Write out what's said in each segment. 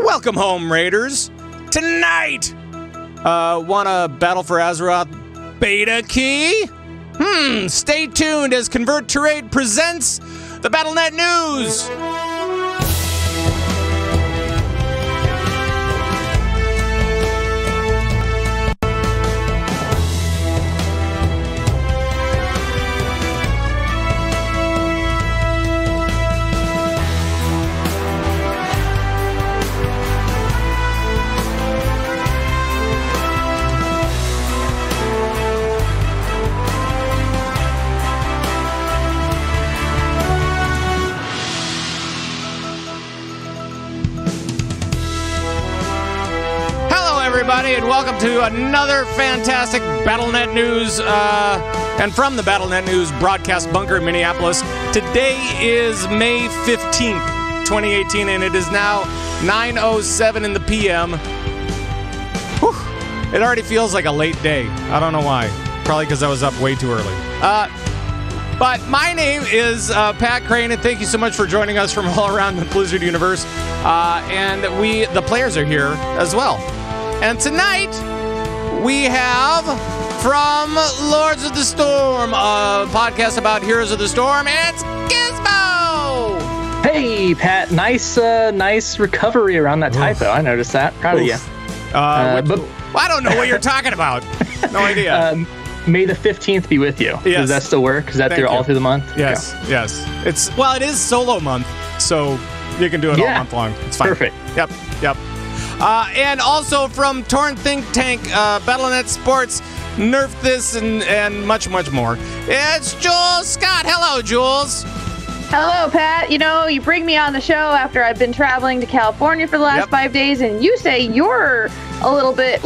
Welcome home, Raiders. Tonight, wanna battle for Azeroth Beta Key? Stay tuned as Convert to Raid presents the Battlenet News. Everybody, and welcome to another fantastic Battlenet News, and from the Battlenet News broadcast bunker in Minneapolis. Today is May 15th, 2018, and it is now 9:07 in the PM. Whew, it already feels like a late day. I don't know why. Probably because I was up way too early. But my name is Pat Crane, and thank you so much for joining us from all around the Blizzard universe. And the players are here as well. And tonight, we have, from Lords of the Storm, a podcast about Heroes of the Storm, it's Gizmo! Hey, Pat, nice recovery around that typo. I noticed that. Proud of you. But I don't know what you're talking about. No idea. May the 15th be with you. Yes. Does that still work? Is that all through the month? Yes, okay. Yes. It is solo month, so you can do it all month long. It's fine. Perfect. Yep. And also from Tauren Think Tank, Battlenet Sports, Nerf This, and much, much more. It's Jules Scott. Hello, Jules. Hello, Pat. You know, you bring me on the show after I've been traveling to California for the last 5 days, and you say you're a little bit,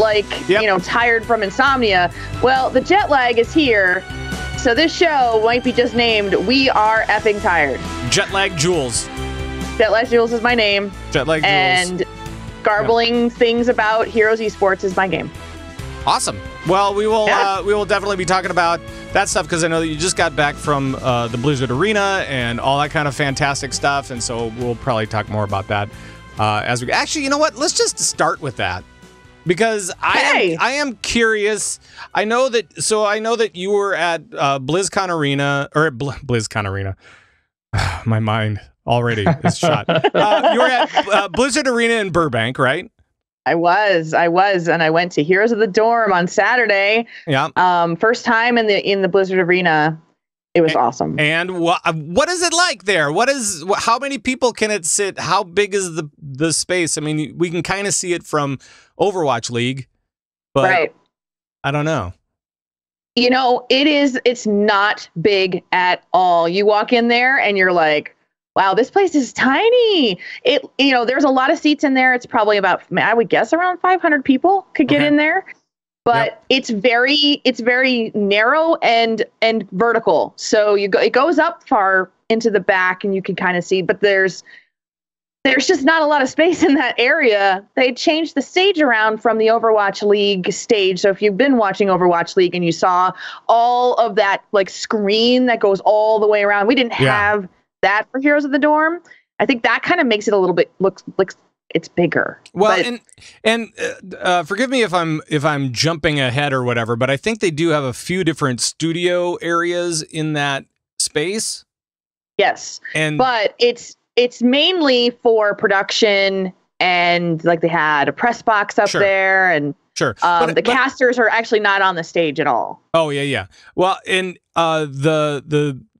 tired from insomnia. Well, the jet lag is here, so this show might be just named We Are Effing Tired. Jet Lag Jules. Jet Lag Jules is my name. Jet Lag Jules. And garbling things about Heroes Esports is my game. Awesome. Well, we will definitely be talking about that stuff because I know that you just got back from the Blizzard Arena and all that kind of fantastic stuff, and so we'll probably talk more about that as we. Actually, you know what? Let's just start with that because I am curious. I know that you were at BlizzCon Arena or BlizzCon Arena. My mind already is shot. You were at Blizzard Arena in Burbank, right? I was, and I went to Heroes of the Dorm on Saturday. Yeah. First time in the Blizzard Arena. It was awesome. And what is it like there? How many people can it sit? How big is the space? I mean, we can kind of see it from Overwatch League, but I don't know. You know, it's not big at all. You walk in there and you're like, wow, this place is tiny. There's a lot of seats in there. It's probably about, I would guess, around 500 people could get in there. But it's very narrow and vertical. So it goes up far into the back and you can kind of see, but there's just not a lot of space in that area. They changed the stage around from the Overwatch League stage. So if you've been watching Overwatch League and you saw all of that screen that goes all the way around, we didn't have that for Heroes of the Dorm. I think that kind of makes it a little bit look like it's bigger. Well, and forgive me if I'm jumping ahead or whatever, but I think they do have a few different studio areas in that space. Yes, but it's mainly for production, and they had a press box up there, and the casters are actually not on the stage at all. Oh yeah. Well, and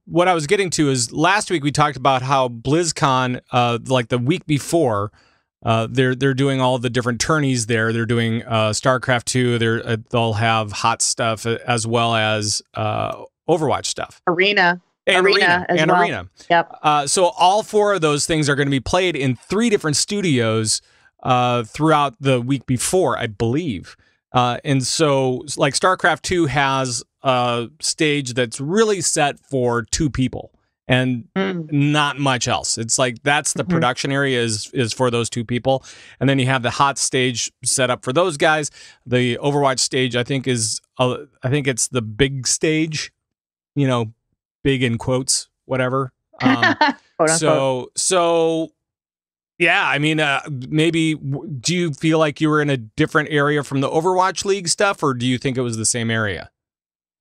what I was getting to is last week we talked about how BlizzCon, the week before, they're doing all the different tourneys there. They're doing StarCraft 2. They'll have hot stuff as well as Overwatch stuff. Arena as well. Arena. Yep. So all four of those things are going to be played in 3 different studios throughout the week before, I believe. And so StarCraft 2 has a stage that's really set for 2 people and not much else. It's that's the production area is for those 2 people. And then you have the hot stage set up for those guys. The Overwatch stage, I think it's the big stage, big in quotes, whatever. So Yeah, I mean, maybe do you feel like you were in a different area from the Overwatch League stuff, or do you think it was the same area?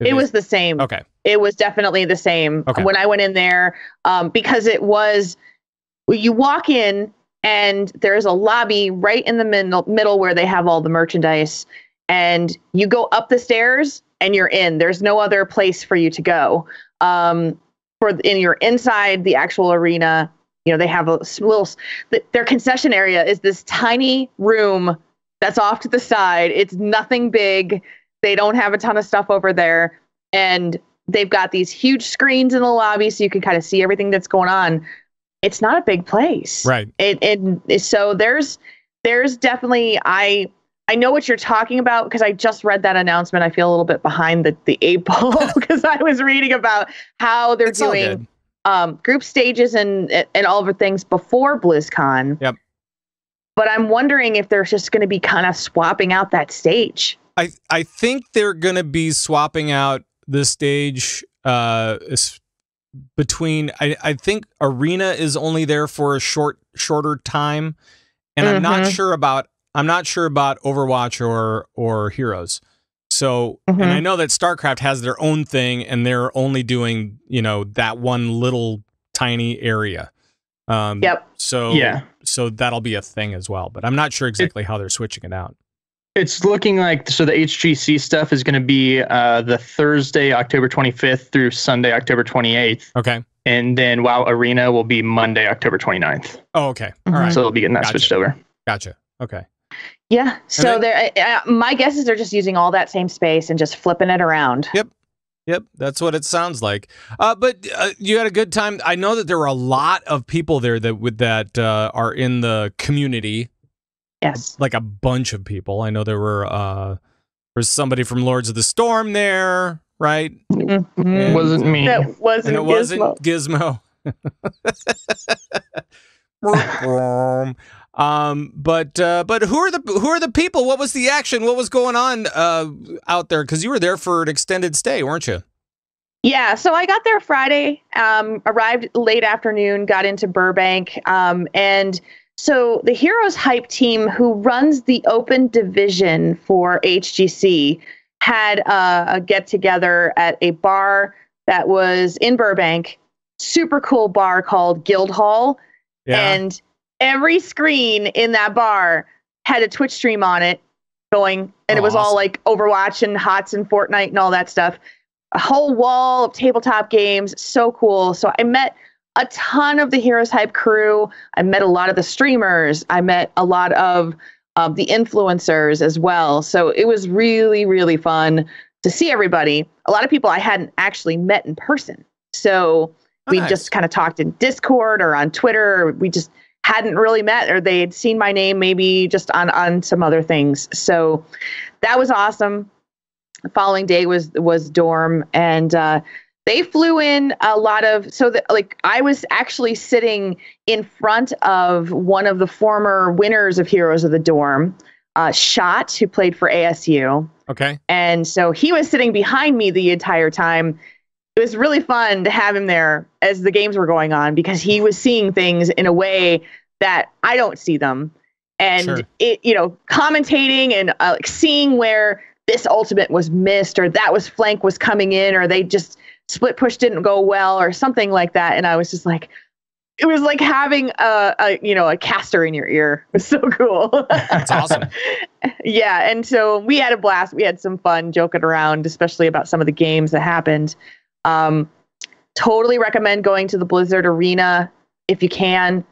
It was the same. Okay. It was definitely the same. Okay. When I went in there, because it was, you walk in and there's a lobby right in the middle where they have all the merchandise, and you go up the stairs and you're in. There's no other place for you to go. You're inside the actual arena. You know, they have a little, their concession area is this tiny room that's off to the side. It's nothing big. They don't have a ton of stuff over there. And they've got these huge screens in the lobby so you can kind of see everything that's going on. It's not a big place. Right. So there's definitely, I know what you're talking about because I just read that announcement. I feel a little bit behind the eight ball because I was reading about how they're doing group stages and all the things before BlizzCon. Yep. But I'm wondering if they're just going to be kind of swapping out that stage. I think they're going to be swapping out the stage between. I think Arena is only there for a shorter time, and I'm not sure about Overwatch or Heroes. So, and I know that StarCraft has their own thing, and they're only doing, that one little tiny area. Yep. So that'll be a thing as well, but I'm not sure exactly how they're switching it out. It's looking like, the HGC stuff is going to be the Thursday, October 25th through Sunday, October 28th. Okay. And then WoW Arena will be Monday, October 29th. Oh, okay. All right. So they'll be getting that switched over. Gotcha. Okay. Yeah. So my guess is they're just using all that same space and just flipping it around. Yep. That's what it sounds like. But you had a good time. I know that there were a lot of people there that are in the community. Yes. Like a bunch of people. I know there's somebody from Lords of the Storm there, right? Mm-hmm. Wasn't me. That wasn't Gizmo. But who are the people? What was the action? What was going on out there? Because you were there for an extended stay, weren't you? Yeah, so I got there Friday, arrived late afternoon, got into Burbank, and so the Heroes Hype team, who runs the open division for HGC, had a get-together at a bar that was in Burbank, super cool bar called Guildhall, and every screen in that bar had a Twitch stream on it going, and it was all like Overwatch and HOTS and Fortnite and all that stuff. A whole wall of tabletop games, so cool. So I met a ton of the Heroes Hype crew. I met a lot of the streamers. I met a lot of the influencers as well. So it was really, really fun to see everybody. A lot of people I hadn't actually met in person. So we just kind of talked in Discord or on Twitter. We just hadn't really met, or they had seen my name maybe just on some other things. So that was awesome. The following day was Dorm, and they flew in a lot of, I was actually sitting in front of one of the former winners of Heroes of the Dorm, Shot, who played for ASU. Okay. And so he was sitting behind me the entire time. It was really fun to have him there as the games were going on, because he was seeing things in a way that I don't see them. And commentating and seeing where this ultimate was missed, or that was flank was coming in, or they just split push didn't go well, or something like that. And I was just like, it was like having a caster in your ear. It was so cool. That's awesome. Yeah. And so we had a blast. We had some fun joking around, especially about some of the games that happened. Totally recommend going to the Blizzard Arena if you can.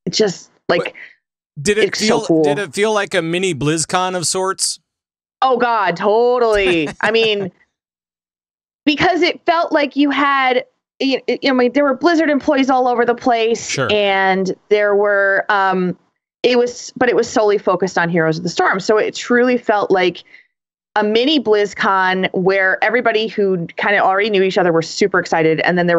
It's just like, did it feel so cool. Did it feel like a mini BlizzCon of sorts? Oh God, totally. I mean, because it felt like you had, there were Blizzard employees all over the place, sure. And there were, it was solely focused on Heroes of the Storm. So it truly felt like a mini BlizzCon where everybody who kind of already knew each other were super excited. And then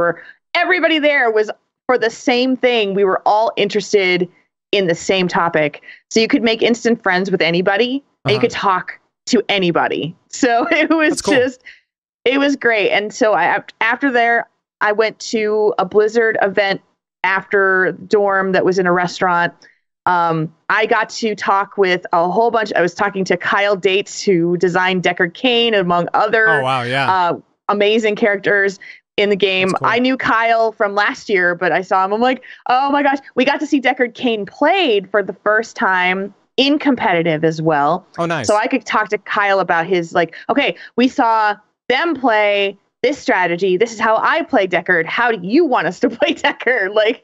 everybody there was for the same thing. We were all interested in the same topic. So you could make instant friends with anybody, and you could talk to anybody. So it was cool. It was great. And so after there, I went to a Blizzard event after Dorm that was in a restaurant. I got to talk with a whole bunch. I was talking to Kyle Dates, who designed Deckard Cain, among other amazing characters in the game. Cool. I knew Kyle from last year, but I saw him. I'm like, oh my gosh, we got to see Deckard Cain played for the first time in competitive as well. Oh, nice. So I could talk to Kyle about his, like, okay, we saw them play this strategy. This is how I play Deckard. How do you want us to play Deckard? Like,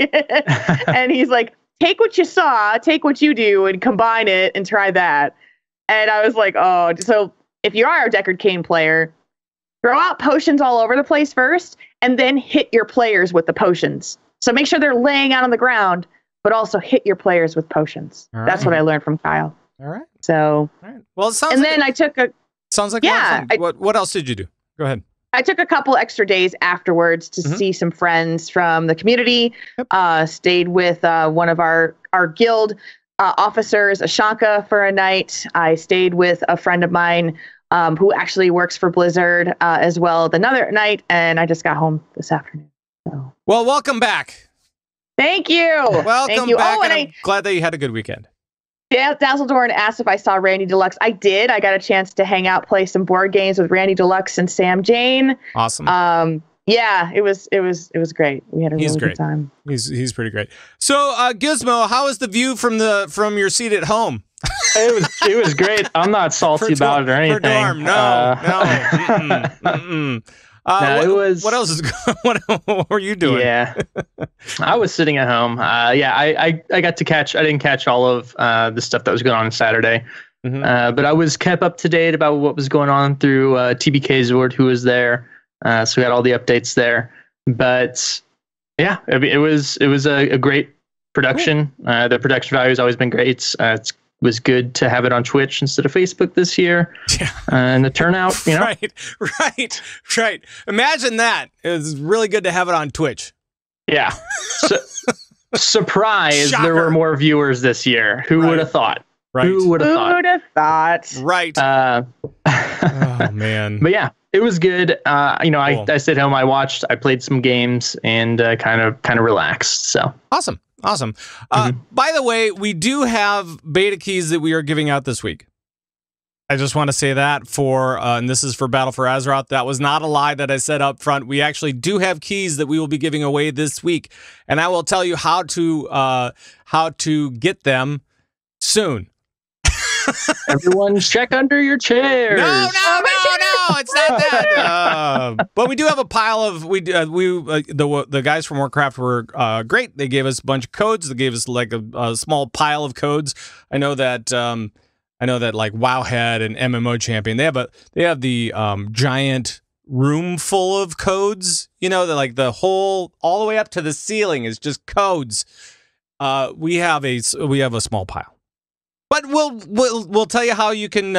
and he's like, take what you saw, take what you do, and combine it and try that. And I was like, oh, so if you are a Deckard Cain player, throw out potions all over the place first, and then hit your players with the potions. So make sure they're laying out on the ground, but also hit your players with potions. Right. That's what I learned from Kyle. All right. So, all right. Well, it sounds. And like then I took a. Sounds like fun. What else did you do? Go ahead. I took a couple extra days afterwards to see some friends from the community. Yep. Stayed with one of our guild officers, Ashanka, for a night. I stayed with a friend of mine who actually works for Blizzard as well another night, and I just got home this afternoon. So. Well, welcome back. Thank you. Welcome back, and I'm glad that you had a good weekend. Dazzledorn asked if I saw Randy Deluxe. I did. I got a chance to hang out, play some board games with Randy Deluxe and Sam Jane. Awesome. Yeah, it was great. We had a really good time. He's pretty great. So, Gizmo, how was the view from your seat at home? It was great. I'm not salty about it or anything. For dorm, no. It was. What else is? What were you doing? Yeah, I was sitting at home. I got to catch. I didn't catch all of the stuff that was going on Saturday, but I was kept up to date about what was going on through TBK Zord, who was there. So we had all the updates there. But yeah, it was a great production. Cool. The production value has always been great. It was good to have it on Twitch instead of Facebook this year. Yeah. And the turnout, Right. Imagine that. It was really good to have it on Twitch. Yeah. Surprise, Shocker. There were more viewers this year. Who would have thought? Right. Who would have thought? Right. Oh, man. But yeah, it was good. Cool. I stayed home. I played some games and kind of relaxed. So awesome. By the way, we do have beta keys that we are giving out this week. I just want to say that and this is for Battle for Azeroth. That was not a lie that I said up front. We actually do have keys that we will be giving away this week, and I will tell you how to get them soon. Everyone, check under your chairs. No, it's not that. But we do have a pile of the guys from Warcraft were great. They gave us a bunch of codes. They gave us like a small pile of codes. I know that like Wowhead and MMO Champion they have the giant room full of codes. That like all the way up to the ceiling is just codes. We have a small pile. But we'll tell you how you can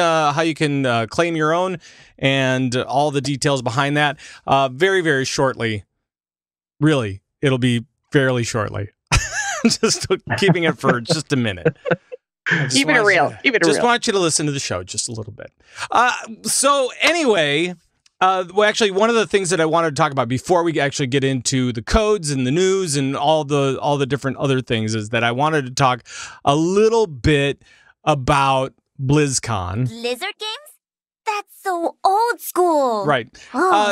claim your own and all the details behind that very, very shortly. Really, it'll be fairly shortly. Just keeping it for just a minute. Keep it real. Just want you to listen to the show just a little bit. So anyway, actually, one of the things that I wanted to talk about before we actually get into the codes and the news and all the different other things is that I wanted to talk a little bit about BlizzCon. Blizzard games? That's so old school. Right.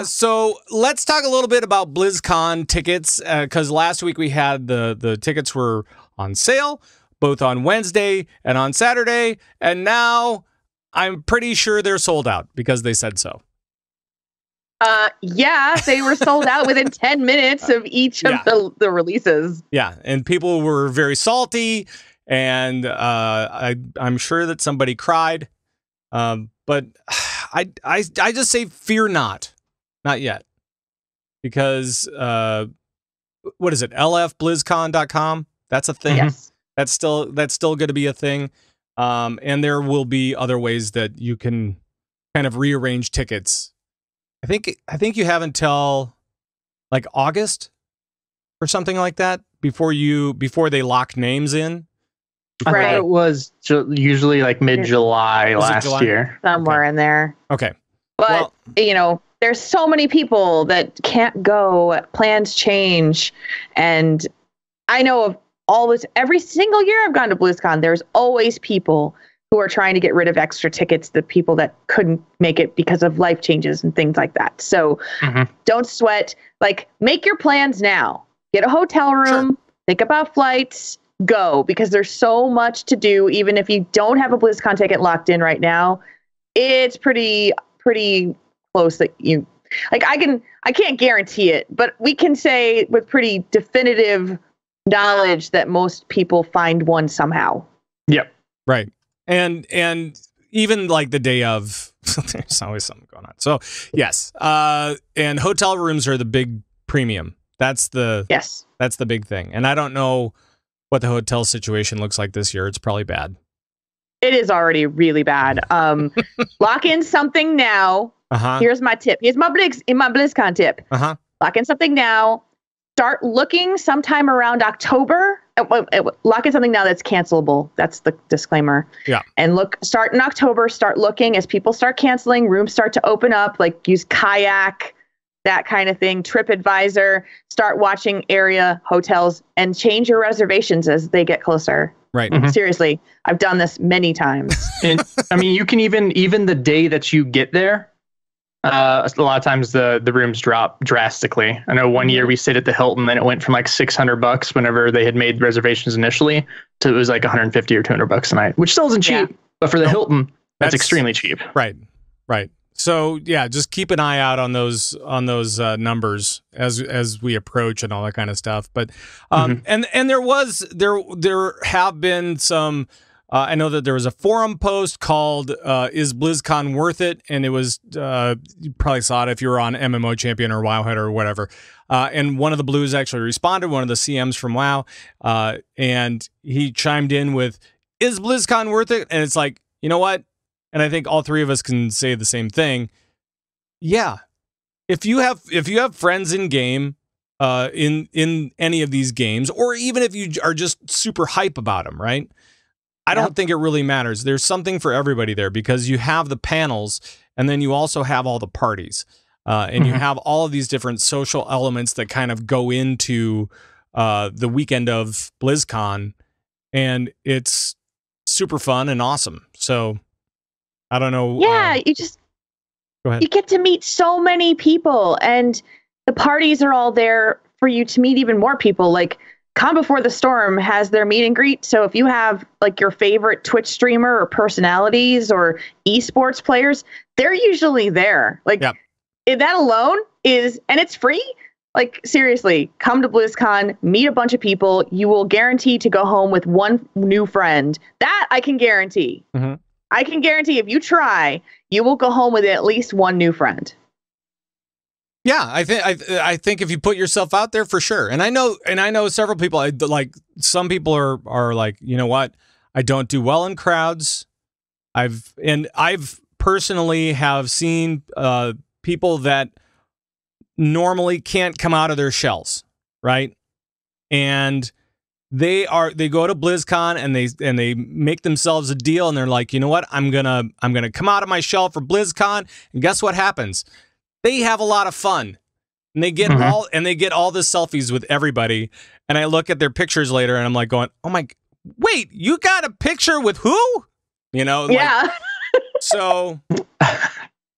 So let's talk a little bit about BlizzCon tickets, because last week we had the tickets were on sale, both on Wednesday and on Saturday, and now I'm pretty sure they're sold out because they said so. Yeah, they were sold out within 10 minutes of each of the releases. Yeah, and people were very salty. And I'm sure that somebody cried, but I just say fear not yet, because what is it? lfblizzcon.com? That's a thing. Yes. That's still going to be a thing, and there will be other ways that you can kind of rearrange tickets. I think you have until like August or something like that before they lock names in. I thought it was usually like mid-July last year. Somewhere in there. Okay. But, there's so many people that can't go. Plans change. And I know of always, every single year I've gone to BlizzCon, there's always people who are trying to get rid of extra tickets, the people that couldn't make it because of life changes and things like that. So don't sweat. Like, make your plans now. Get a hotel room, think about flights, go, because there's so much to do. Even if you don't have a BlizzCon ticket locked in right now, it's pretty close that you, like, I can't guarantee it, but we can say with pretty definitive knowledge that most people find one somehow. Yep. Right. And even like the day of, there's always something going on. So yes. And hotel rooms are the big premium. That's the big thing. And I don't know what the hotel situation looks like this year. It's probably bad. It is already really bad. Lock in something now. Here's my tip. Here's my BlizzCon tip. Lock in something now. Start looking sometime around October. Lock in something now that's cancelable. That's the disclaimer. Yeah. And start in October. Start looking as people start canceling. Rooms start to open up. Like, use Kayak, that kind of thing. TripAdvisor. Start watching area hotels and change your reservations as they get closer. Right. Seriously, I've done this many times. And I mean, you can even the day that you get there, a lot of times the rooms drop drastically. I know one year we stayed at the Hilton and it went from like $600 whenever they had made reservations initially to it was like $150 or $200 a night, which still isn't cheap, but for the Hilton, that's extremely cheap. Right. Right. So yeah, just keep an eye out on those numbers as we approach and all that kind of stuff. But and there have been some. I know that there was a forum post called "Is BlizzCon Worth It?" and it was you probably saw it if you were on MMO Champion or WoWhead or whatever. And one of the Blues actually responded, one of the CMs from WoW, and he chimed in with, "Is BlizzCon worth it?" And it's like, you know what? And I think all three of us can say the same thing. Yeah, if you have friends in game, in any of these games, or even if you are just super hype about them, right? I don't think it really matters. There's something for everybody there because you have the panels, and then you also have all the parties, and you have all of these different social elements that kind of go into the weekend of BlizzCon, and it's super fun and awesome. So. I don't know. Yeah, go ahead. You get to meet so many people, and the parties are all there for you to meet even more people. Like, Con Before the Storm has their meet and greet. So if you have like your favorite Twitch streamer or personalities or esports players, they're usually there. Like, that alone and it's free. Like, seriously, come to BlizzCon, meet a bunch of people. You will guarantee to go home with one new friend. That I can guarantee. I can guarantee if you try, you will go home with at least one new friend. Yeah, I think if you put yourself out there, for sure. And I know several people, like some people are like, you know what? I don't do well in crowds. I've personally have seen people that normally can't come out of their shells, right? And they go to BlizzCon and they make themselves a deal, and they're like, you know what? I'm gonna come out of my shell for BlizzCon, and guess what happens? They have a lot of fun, and they get all the selfies with everybody. And I look at their pictures later, and I'm like, going, oh my, wait, you got a picture with who? You know? Yeah. Like, so.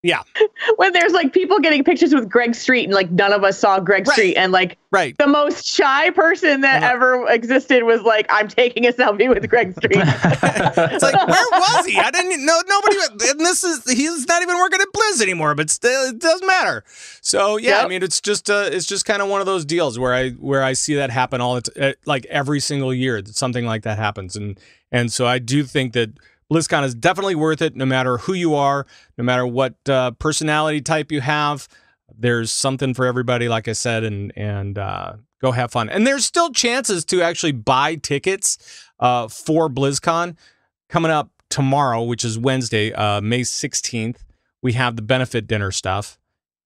Yeah. When there's like people getting pictures with Greg Street and like none of us saw Greg Street, and like the most shy person that ever existed was like, I'm taking a selfie with Greg Street. It's like, where was he? I didn't know. Nobody. And he's not even working at Blizz anymore, but still, it doesn't matter. So yeah, I mean, it's just kind of one of those deals where I see that happen like every single year that something like that happens, and so I do think that BlizzCon is definitely worth it, no matter who you are, no matter what personality type you have. There's something for everybody, like I said, and go have fun. And there's still chances to actually buy tickets for BlizzCon. Coming up tomorrow, which is Wednesday, May 16th, we have the benefit dinner stuff,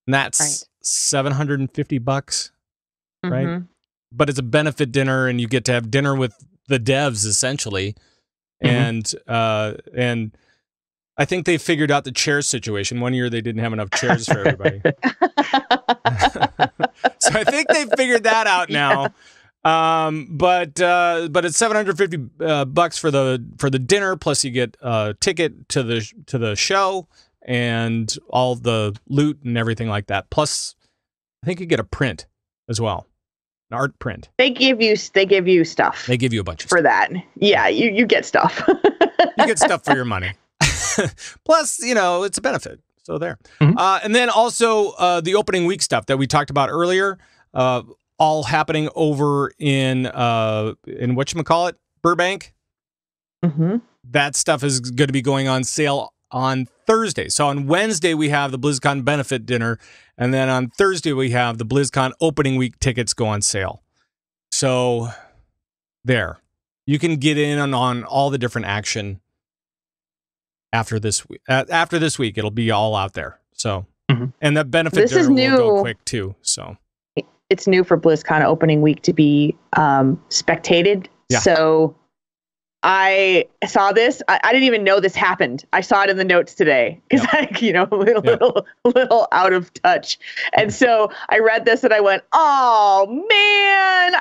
and that's $750, right? But it's a benefit dinner, and you get to have dinner with the devs, essentially. And I think they figured out the chair situation. One year they didn't have enough chairs for everybody. So I think they figured that out now. But it's $750 for the dinner, plus you get a ticket to the show and all the loot and everything like that. Plus, I think you get a print as well, an art print. They give you stuff. They give you a bunch of for stuff. That. Yeah, you get stuff. You get stuff for your money. Plus, it's a benefit. So there. Mm-hmm. And then also the opening week stuff that we talked about earlier, all happening over in whatchamacallit, Burbank. Mm-hmm. That stuff is going to be going on sale on Thursday. So on Wednesday, we have the BlizzCon benefit dinner. And then on Thursday, we have the BlizzCon opening week tickets go on sale. So there. You can get in on all the different action after this week. After this week, it'll be all out there. So, and the benefit dinner will go quick too. So it's new for BlizzCon opening week to be spectated. Yeah. So I saw this. I didn't even know this happened. I saw it in the notes today because a little out of touch. And so I read this and I went, oh man,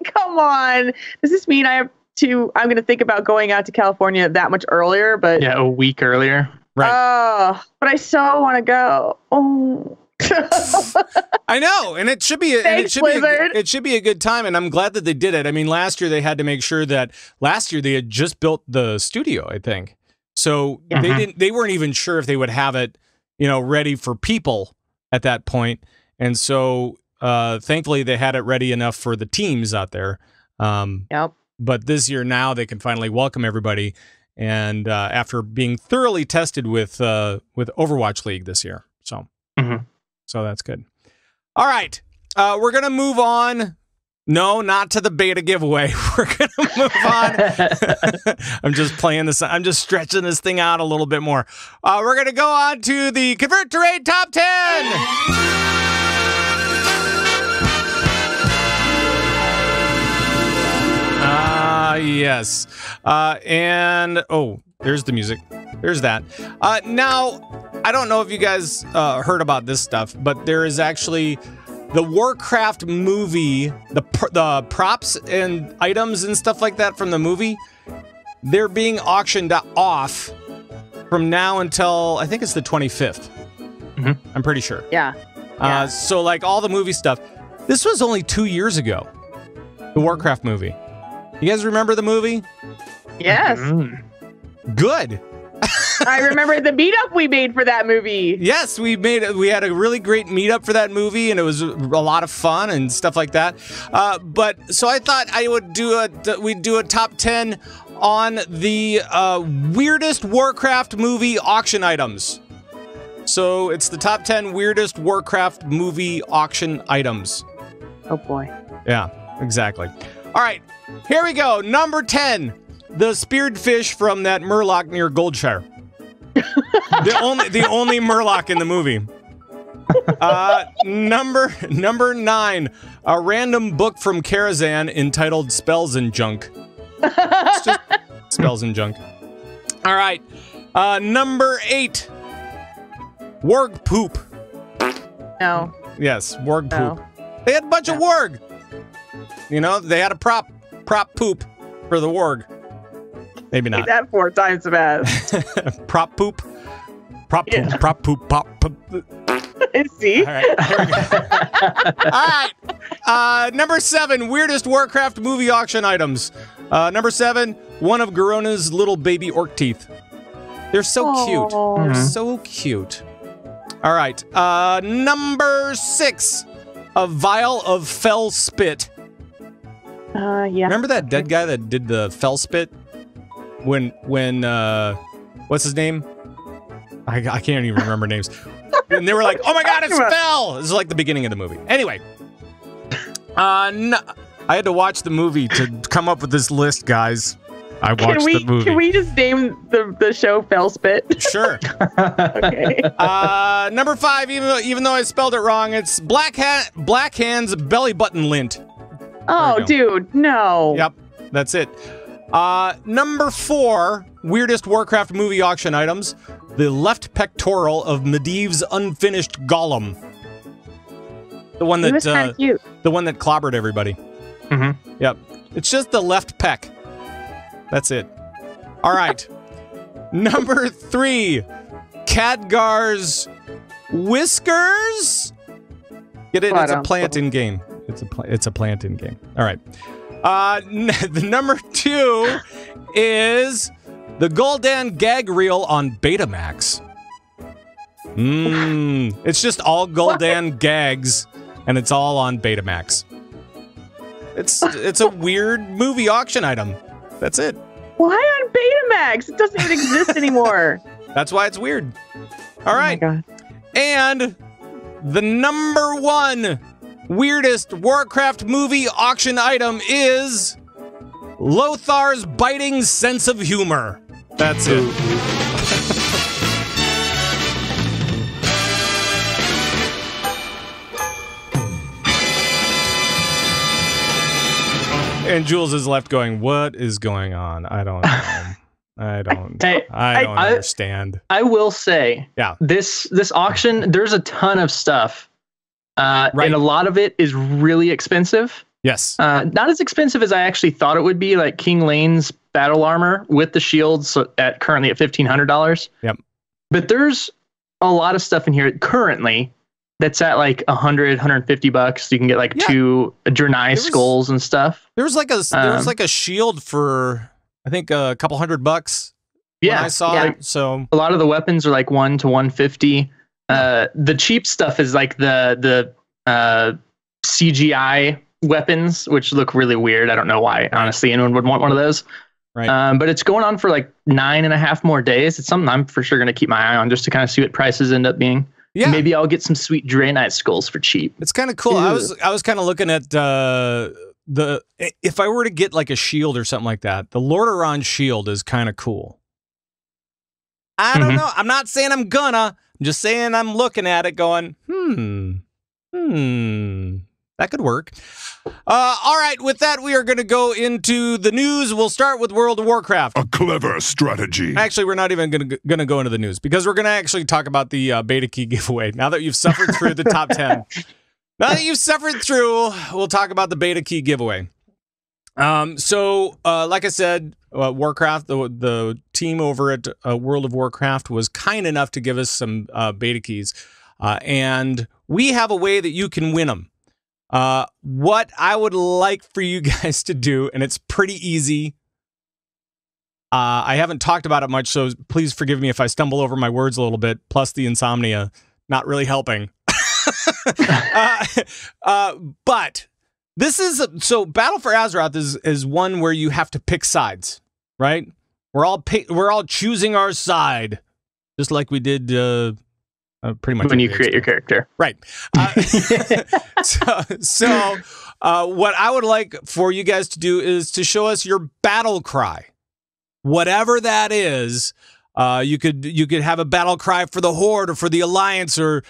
come on. Does this mean I'm going to think about going out to California that much earlier? But yeah, a week earlier. Right. Oh, but I so want to go. Oh. I know, and it should be it should be a good time, and I'm glad that they did it. I mean, last year they had to make sure that they had just built the studio, I think. So they weren't even sure if they would have it, ready for people at that point. And so thankfully they had it ready enough for the teams out there. Yep. But this year now they can finally welcome everybody, and after being thoroughly tested with Overwatch League this year. So so that's good. All right. We're going to move on. No, not to the beta giveaway. We're going to move on. I'm just playing this. I'm just stretching this thing out a little bit more. We're going to go on to the Convert to Raid Top 10. Yes. And, there's the music. There's that. Now, I don't know if you guys heard about this stuff, but there is actually the Warcraft movie, the props and items and stuff like that from the movie, they're being auctioned off from now until, I think it's the 25th. I'm pretty sure. Yeah. So like all the movie stuff, this was only 2 years ago, the Warcraft movie. You guys remember the movie? Yes. Good. I remember the meetup we made for that movie. Yes, we had a really great meetup for that movie, and it was a lot of fun and stuff like that. But so I thought I would we'd do a top 10 on the weirdest Warcraft movie auction items. So it's the top 10 weirdest Warcraft movie auction items. Oh boy. Yeah, exactly. All right, here we go. Number 10. The speared fish from that Murloc near Goldshire. the only Murloc in the movie. Number 9. A random book from Karazhan entitled Spells and Junk. It's just spells and junk. All right. Number 8. Warg poop. No. Yes, warg poop. They had a bunch of warg. They had a prop poop for the warg. Maybe not. That 4 times fast. Prop poop. Prop poop. Prop poop. Pop poop. See? All right. Here we go. All right. Number 7. Weirdest Warcraft movie auction items. Number 7. One of Garona's little baby orc teeth. They're so cute. They're so cute. All right. Number 6. A vial of fell spit. Yeah. Remember that dead guy that did the fell spit? When what's his name? I can't even remember names. And they were like, "Oh my God, it's Fell!" This is like the beginning of the movie. Anyway, no, I had to watch the movie to come up with this list, guys. I watched the movie. Can we just name the show Fell Spit? Sure. Okay. Number 5, even though I spelled it wrong, it's Black Hand's belly button lint. Oh, dude, no. Yep, that's it. Number 4, weirdest Warcraft movie auction items. The left pectoral of Medivh's unfinished golem. The one that cute. the one that clobbered everybody. Mm-hmm. Yep. It's just the left pec. That's it. All right. Number 3, Khadgar's whiskers. Get it? It's a plant in game. It's a plant in game. All right. The number 2 is the Gul'dan gag reel on Betamax. It's just all Gul'dan gags, and it's all on Betamax. It's a weird movie auction item. That's it. Why on Betamax? It doesn't even exist anymore. That's why it's weird. All right. Oh my God. And the number 1 weirdest Warcraft movie auction item is Lothar's biting sense of humor. That's it. And Jules is left going, what is going on? I don't know. I don't understand. I will say, yeah, this auction, there's a ton of stuff. Right. And a lot of it is really expensive. Yes. Not as expensive as I actually thought it would be, like King Lane's battle armor with the shields currently at $1,500. Yep. But there's a lot of stuff in here currently that's at like $100-$150. You can get like 2 Draenei skulls and stuff. There was like a shield for I think a couple $100. Yeah, I saw it. So a lot of the weapons are like $100 to $150. The cheap stuff is like the CGI weapons, which look really weird. I don't know why, honestly, anyone would want one of those. Right. But it's going on for like 9.5 more days. It's something I'm for sure going to keep my eye on just to kind of see what prices end up being. Yeah. Maybe I'll get some sweet Draenei skulls for cheap. It's kind of cool. Ew. I was kind of looking at if I were to get like a shield or something like that, the Lordaeron shield is kind of cool. I don't know. I'm not saying I'm gonna. I'm just saying I'm looking at it going, that could work. All right, with that, we are going to go into the news. We'll start with World of Warcraft. A clever strategy. Actually, we're not even going to go into the news because we're going to actually talk about the Beta Key Giveaway. Now that you've suffered through the top 10. Now that you've suffered through, we'll talk about the Beta Key Giveaway. So, like I said, Warcraft, the team over at World of Warcraft was kind enough to give us some beta keys. And we have a way that you can win them. What I would like for you guys to do, and it's pretty easy. I haven't talked about it much, so please forgive me if I stumble over my words a little bit, plus the insomnia not really helping. But this is so Battle for Azeroth is one where you have to pick sides, right? We're all choosing our side, just like we did pretty much when you create your character, right? So what I would like for you guys to do is to show us your battle cry, whatever that is. You could have a battle cry for the Horde or for the Alliance or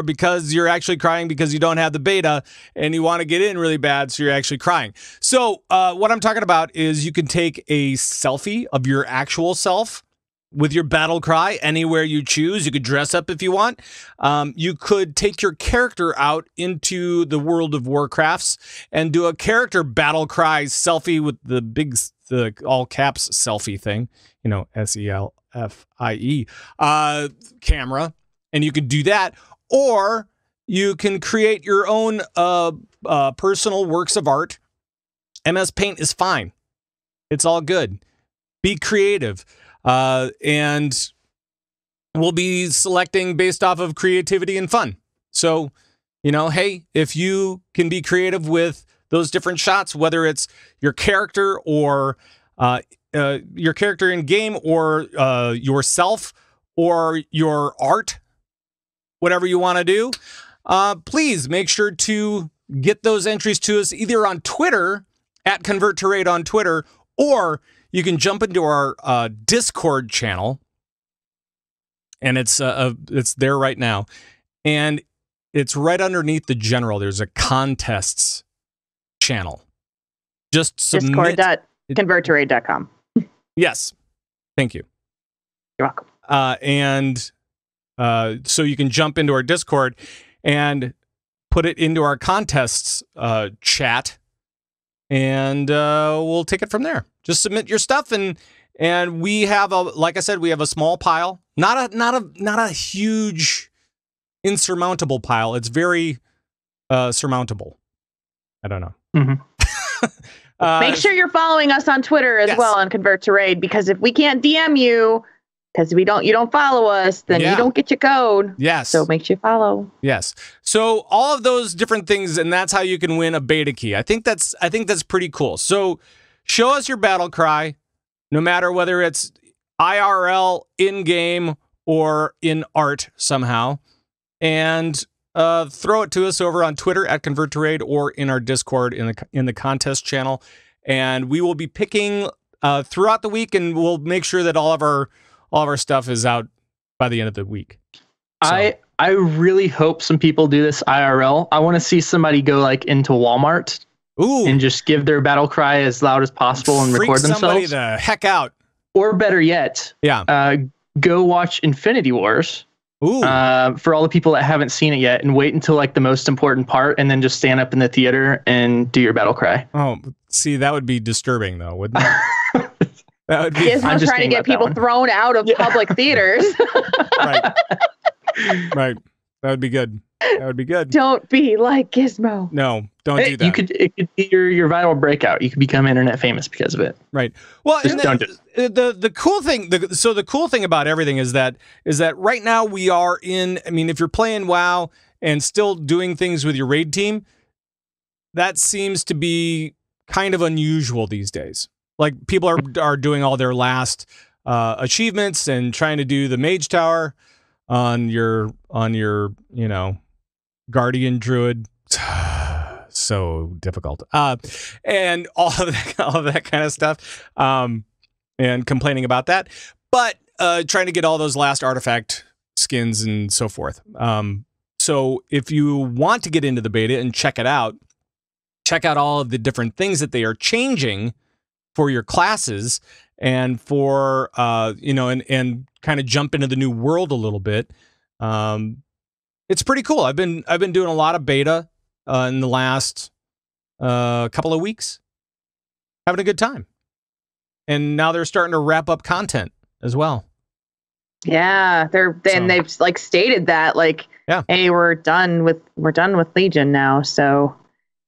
because you're actually crying because you don't have the beta and you want to get in really bad, so you're actually crying. So what I'm talking about is you can take a selfie of your actual self with your battle cry anywhere you choose. You could dress up if you want. You could take your character out into the World of Warcrafts and do a character battle cry selfie with the all caps selfie thing, SELFIE camera, and you could do that, or you can create your own personal works of art. MS Paint is fine. It's all good. Be creative. And we'll be selecting based off of creativity and fun. So, hey, if you can be creative with those different shots, whether it's your character or your character in game or yourself or your art, whatever you want to do, please make sure to get those entries to us either on Twitter at ConvertToRaid on Twitter, or you can jump into our Discord channel, and it's there right now, and it's right underneath the general. There's a contests channel. Just submit. Discord.converttoraid.com. Yes, thank you. You're welcome. So you can jump into our Discord and put it into our contests chat, and we'll take it from there. Just submit your stuff, and we have like I said, we have a small pile, not a huge, insurmountable pile. It's very surmountable. I don't know. Mm-hmm. Make sure you're following us on Twitter as well on Convert to Raid, because if we can't DM you, because you don't follow us, then you don't get your code. Yes. So make sure you follow. Yes. So all of those different things, and that's how you can win a beta key. I think that's pretty cool. So show us your battle cry, no matter whether it's IRL, in game, or in art somehow, and throw it to us over on Twitter at Convert to Raid or in our Discord in the contest channel, and we will be picking throughout the week, and we'll make sure that all of our stuff is out by the end of the week. So. I really hope some people do this IRL. I want to see somebody go like into Walmart and just give their battle cry as loud as possible and record themselves. Somebody the heck out. Or better yet, go watch Infinity Wars. For all the people that haven't seen it yet, and wait until like the most important part, and then just stand up in the theater and do your battle cry. Oh, see, that would be disturbing though, wouldn't it? That would be. Gizmo's trying to get people thrown out of public theaters. Right. That would be good. That would be good. Don't be like Gizmo. No, don't do that. It could be your viral breakout. You could become internet famous because of it. Right. Well, don't do it. The cool thing. The cool thing about everything is that right now we are in. I mean, if you're playing WoW and still doing things with your raid team, that seems to be kind of unusual these days. Like people are doing all their last achievements and trying to do the mage tower on your guardian druid. So difficult. And all of that kind of stuff. And complaining about that. But trying to get all those last artifact skins and so forth. So if you want to get into the beta and check out all of the different things that they are changing for your classes and for and kind of jump into the new world a little bit. It's pretty cool. I've been doing a lot of beta in the last couple of weeks, having a good time. And now they're starting to wrap up content as well. Yeah, they've like stated that hey, we're done with Legion now. So,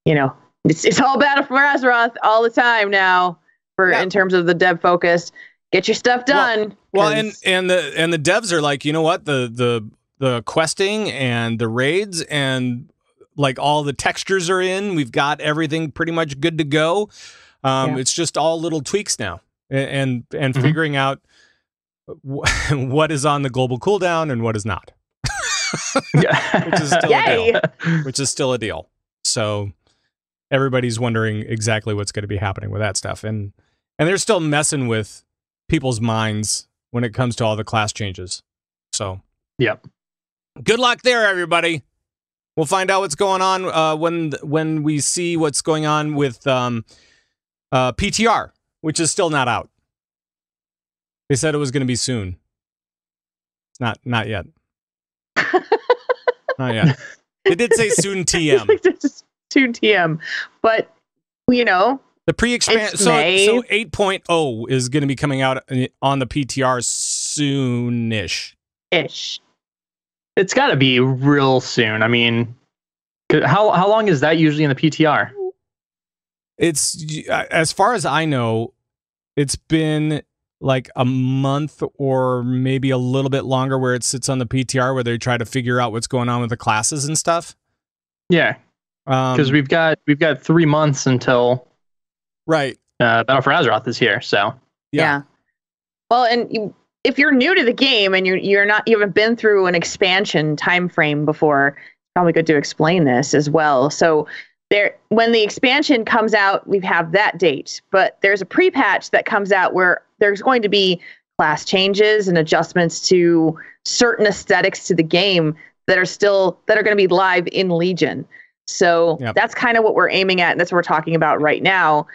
it's all Battle for Azeroth all the time now in terms of the dev focus. Get your stuff done. Well, and the devs are like, you know what, the questing and the raids and like all the textures are in. We've got everything pretty much good to go. It's just all little tweaks now, and figuring out what is on the global cooldown and what is not. Which is still a deal. So everybody's wondering exactly what's going to be happening with that stuff, and they're still messing with people's minds when it comes to all the class changes. So, good luck there, everybody. We'll find out what's going on when we see what's going on with PTR, which is still not out. They said it was going to be soon. Not yet. Not yet. They did say soon TM. Soon TM, but the pre-expansion. So 8.0 is going to be coming out on the PTR soonish. It's got to be real soon. I mean, how long is that usually in the PTR? It's, as far as I know, it's been like a month or maybe a little bit longer where it sits on the PTR where they try to figure out what's going on with the classes and stuff. Yeah, because we've got 3 months until Battle for Azeroth is here. So yeah. Well, and if you're new to the game and you haven't been through an expansion time frame before, it's probably good to explain this as well. So when the expansion comes out, we have that date, but there's a pre-patch that comes out where there's going to be class changes and adjustments to certain aesthetics to the game that are going to be live in Legion. So that's kind of what we're aiming at, and that's what we're talking about right now.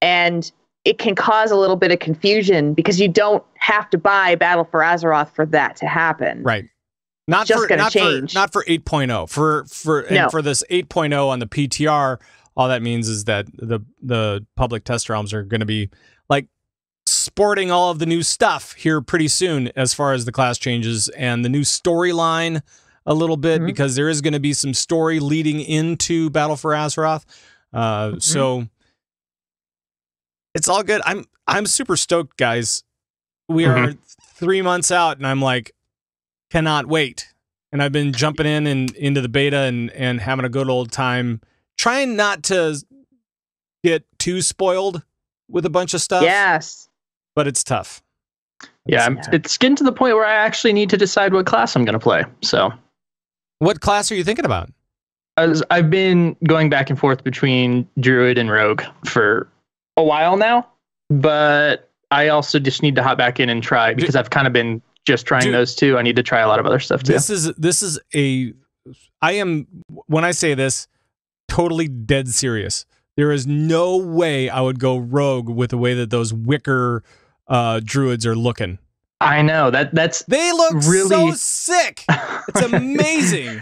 And it can cause a little bit of confusion because you don't have to buy Battle for Azeroth for that to happen. Right. Not for 8.0. For this 8.0 on the PTR, all that means is that the public test realms are going to be like sporting all of the new stuff here pretty soon as far as the class changes and the new storyline a little bit, because there is going to be some story leading into Battle for Azeroth. So it's all good. I'm super stoked, guys. We are 3 months out, and I'm like, cannot wait. And I've been jumping in and into the beta and having a good old time, trying not to get too spoiled with a bunch of stuff. Yes. But it's tough. Yeah, it's getting to the point where I actually need to decide what class I'm going to play. So, what class are you thinking about? I've been going back and forth between Druid and Rogue for a while now, but I also just need to hop back in and try, because I've kind of been just trying those two. I need to try a lot of other stuff too. When I say this, totally dead serious. There is no way I would go Rogue with the way that those Wicker Druids are looking. I know they look really so sick. It's amazing.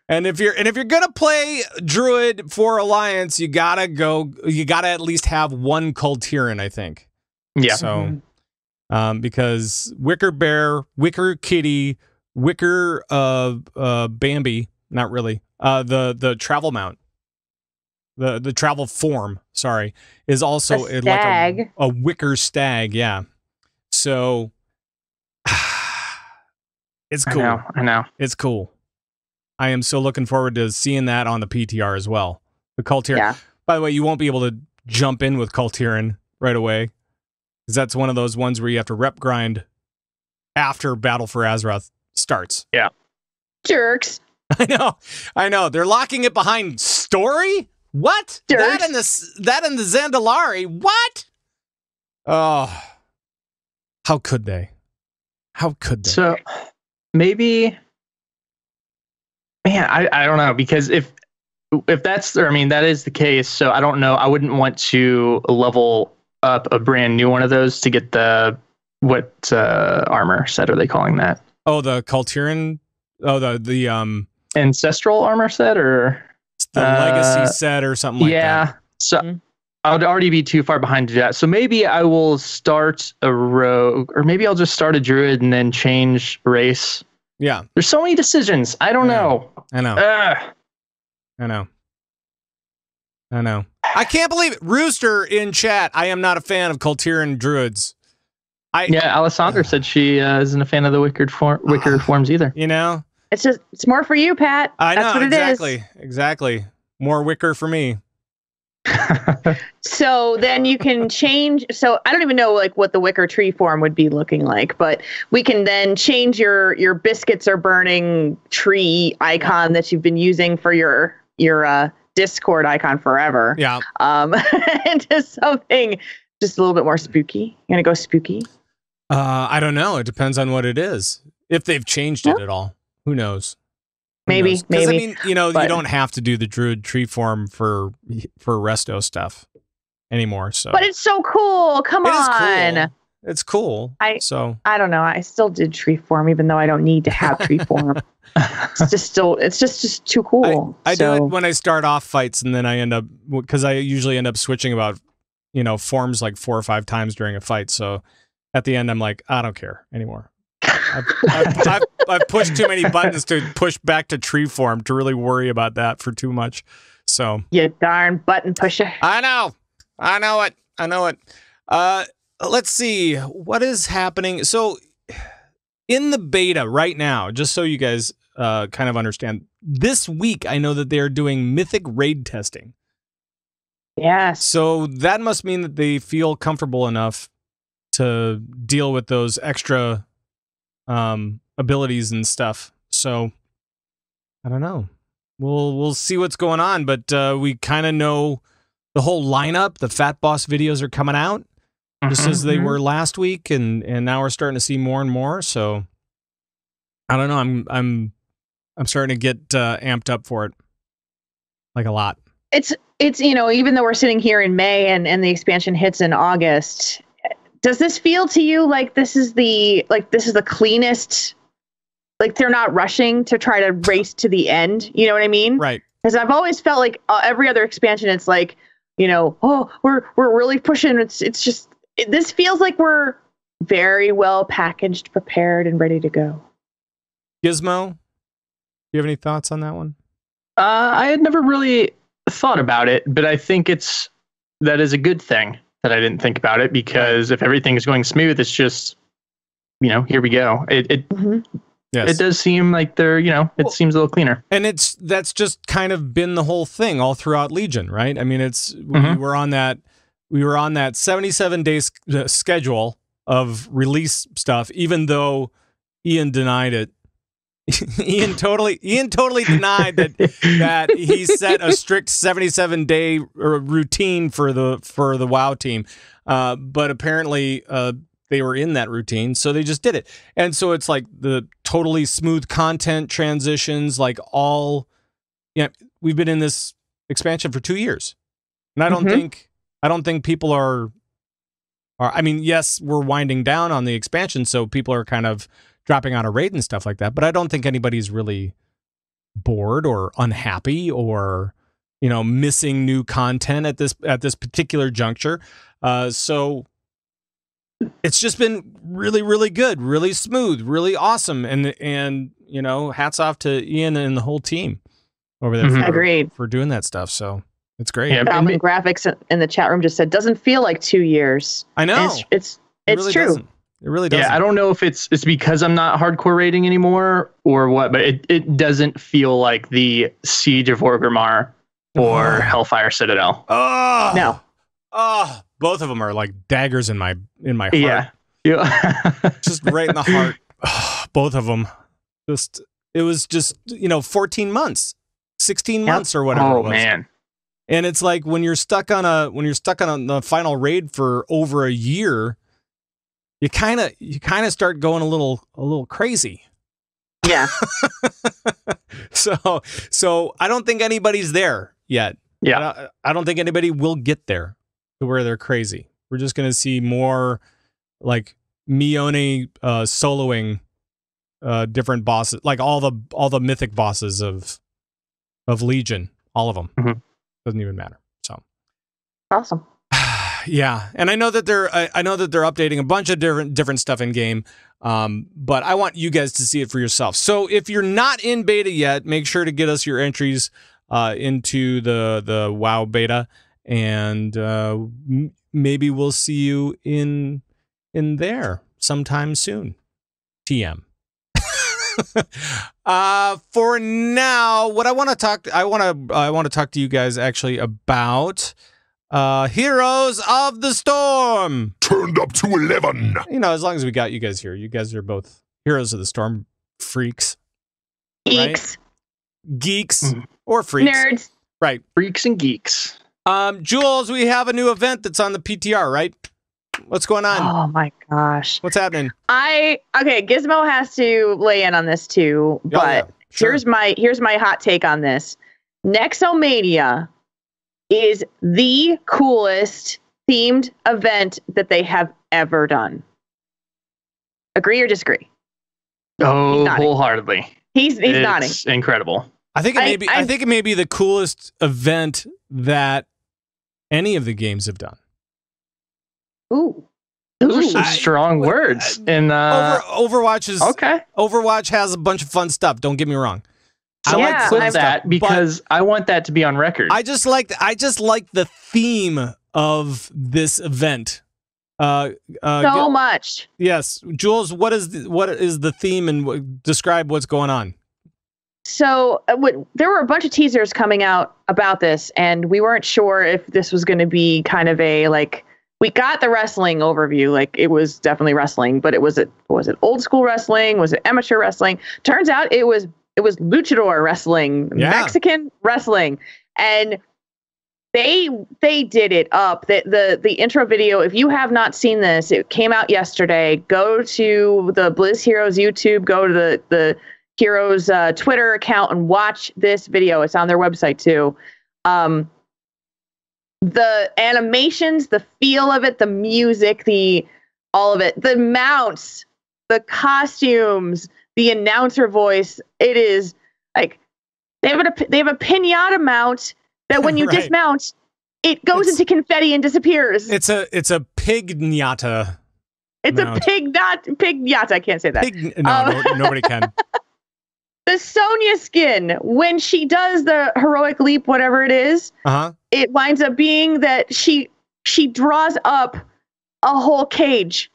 And if you're gonna play Druid for Alliance, you gotta at least have one Cultiran, I think. Yeah. So, because Wicker Bear, Wicker Kitty, Wicker Bambi, not really. The travel mount, the travel form, sorry, is also like a Wicker stag. Yeah. So it's cool. I know. It's cool. I am so looking forward to seeing that on the PTR as well. The Cultiran. Yeah. By the way, you won't be able to jump in with Cultiran right away, because that's one of those ones where you have to rep grind after Battle for Azeroth starts. Yeah. Jerks. I know. They're locking it behind story? What? Jerks. That and the Zandalari? What? Oh. How could they? So maybe, man, I don't know, because if that's, I mean, that is the case. So I don't know. I wouldn't want to level up a brand new one of those to get what armor set are they calling that? Oh, the Cultiran. Oh, the ancestral armor set, or the legacy set or something like that. Yeah. So I would already be too far behind to do that. So maybe I will start a Rogue, or maybe I'll just start a Druid and then change race. Yeah. There's so many decisions. I don't know. I know. I can't believe it. Rooster in chat. I am not a fan of Cultiran Druids. Alessandra said she isn't a fan of the Wicker forms either. You know? It's more for you, Pat. I know. That's what it is. Exactly. More Wicker for me. So then you can change. So I don't even know like what the Wicker tree form would be looking like, but we can then change your biscuits are burning tree icon that you've been using for your Discord icon forever. Yeah. Into something just a little bit more spooky. You gonna go spooky? I don't know. It depends on what it is. If they've changed it at all, who knows? Maybe. I mean, you don't have to do the Druid tree form for resto stuff anymore. So, but it's so cool. Come on. It's cool. I don't know. I still did tree form, even though I don't need to have tree form. It's just too cool. I do it when I start off fights, and then I end up, because I usually end up switching about, forms like 4 or 5 times during a fight. So at the end, I'm like, I don't care anymore. I've pushed too many buttons to push back to tree form to really worry about that for too much. So you darn button pusher. I know it. Let's see what is happening. So in the beta right now, just so you guys kind of understand, this week I know that they're doing mythic raid testing. Yes. So that must mean that they feel comfortable enough to deal with those extra abilities and stuff. So I don't know. We'll see what's going on, but we kind of know the whole lineup. The Fat Boss videos are coming out just as they were last week, and now we're starting to see more and more. So I don't know. I'm starting to get amped up for it, like a lot. It's even though we're sitting here in May and the expansion hits in August, does this feel to you like this is the cleanest? Like they're not rushing to try to race to the end. You know what I mean? Right. Because I've always felt like every other expansion, it's like, oh, we're really pushing. It's just this feels like we're very well packaged, prepared, and ready to go. Gizmo, do you have any thoughts on that one? I had never really thought about it, but I think that is a good thing that I didn't think about it, because if everything is going smooth, it's just, here we go. Yes. It does seem like they're, it seems a little cleaner. And that's just kind of been the whole thing all throughout Legion, right? I mean, we were on that 77-day schedule of release stuff, even though Ian denied it. Ian totally denied that he set a strict 77-day routine for the WoW team, but apparently they were in that routine, so they just did it. And so it's like the totally smooth content transitions, like all. We've been in this expansion for 2 years, and I don't think people are. I mean, yes, we're winding down on the expansion, so people are kind of dropping out of raid and stuff like that, but I don't think anybody's really bored or unhappy or missing new content at this particular juncture. So it's just been really, really good, really smooth, really awesome, and hats off to Ian and the whole team over there. Agreed. For doing that stuff. So it's great. Yeah, Calvin Graphics in the chat room just said doesn't feel like 2 years. I know. It's really true. Doesn't. It really doesn't. Yeah, I don't know if it's because I'm not hardcore rating anymore or what, but it doesn't feel like the Siege of Orgrimmar or Hellfire Citadel. Oh No. Oh, both of them are like daggers in my heart. Yeah. Just right in the heart. Oh, both of them. It was just 14 months, 16 months or whatever. Oh man. And it's like when you're stuck on the final raid for over a year, you kind of start going a little crazy. Yeah. So I don't think anybody's there yet. Yeah. I don't think anybody will get there to where they're crazy. We're just going to see more like Mione soloing different bosses, like all the mythic bosses of Legion, all of them. Doesn't even matter. So awesome. Yeah, and I know that they're updating a bunch of different stuff in game, but I want you guys to see it for yourself. So if you're not in beta yet, make sure to get us your entries into the WoW beta, and maybe we'll see you in there sometime soon. TM. For now, what I want to talk to you guys actually about. Heroes of the Storm turned up to 11. As long as we got you guys here, you guys are both Heroes of the Storm freaks, Geeks, right? Geeks or freaks, nerds, right? Freaks and geeks. Jules, we have a new event that's on the PTR, right? What's going on? Oh my gosh, what's happening? Gizmo has to lay in on this too, but Sure. here's my hot take on this. Nexomania is the coolest themed event that they have ever done. Agree or disagree? Oh, wholeheartedly. He's nodding. It's incredible. I think it may be the coolest event that any of the games have done. Ooh. Those are some strong words. And Overwatch is okay. Overwatch has a bunch of fun stuff. Don't get me wrong. I like to clip that because I want that to be on record. I just like the theme of this event. So much. Yes, Jules. What is the theme, and describe what's going on? So there were a bunch of teasers coming out about this, and we weren't sure if this was going to be kind of a like. We got the wrestling overview, like it was definitely wrestling, but was it old school wrestling? Was it amateur wrestling? Turns out it was luchador wrestling, Mexican wrestling, and they did it up. The intro video, if you have not seen this, it came out yesterday. Go to the Blizz Heroes YouTube, go to the Heroes Twitter account and watch this video. It's on their website too. The animations, the feel of it, the music, all of it, the mounts, the costumes, the announcer voice, it is like They have a pinata mount that when you Right. dismount, it goes into confetti and disappears. It's a pignata. It's mount. a pignata. I can't say that. Nobody can. The Sonya skin, when she does the heroic leap, whatever it is, it winds up being that she draws up a whole cage.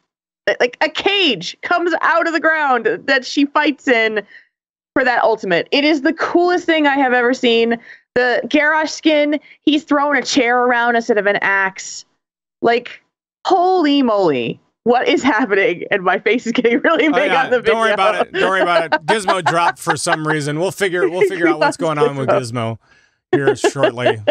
Like a cage comes out of the ground that she fights in for that ultimate. It is the coolest thing I have ever seen. The Garrosh skin, he's throwing a chair around instead of an axe. Like, holy moly. What is happening? And my face is getting really big on the video. Don't worry about it. Don't worry about it. Gizmo dropped for some reason. We'll figure out what's going on with Gizmo here shortly.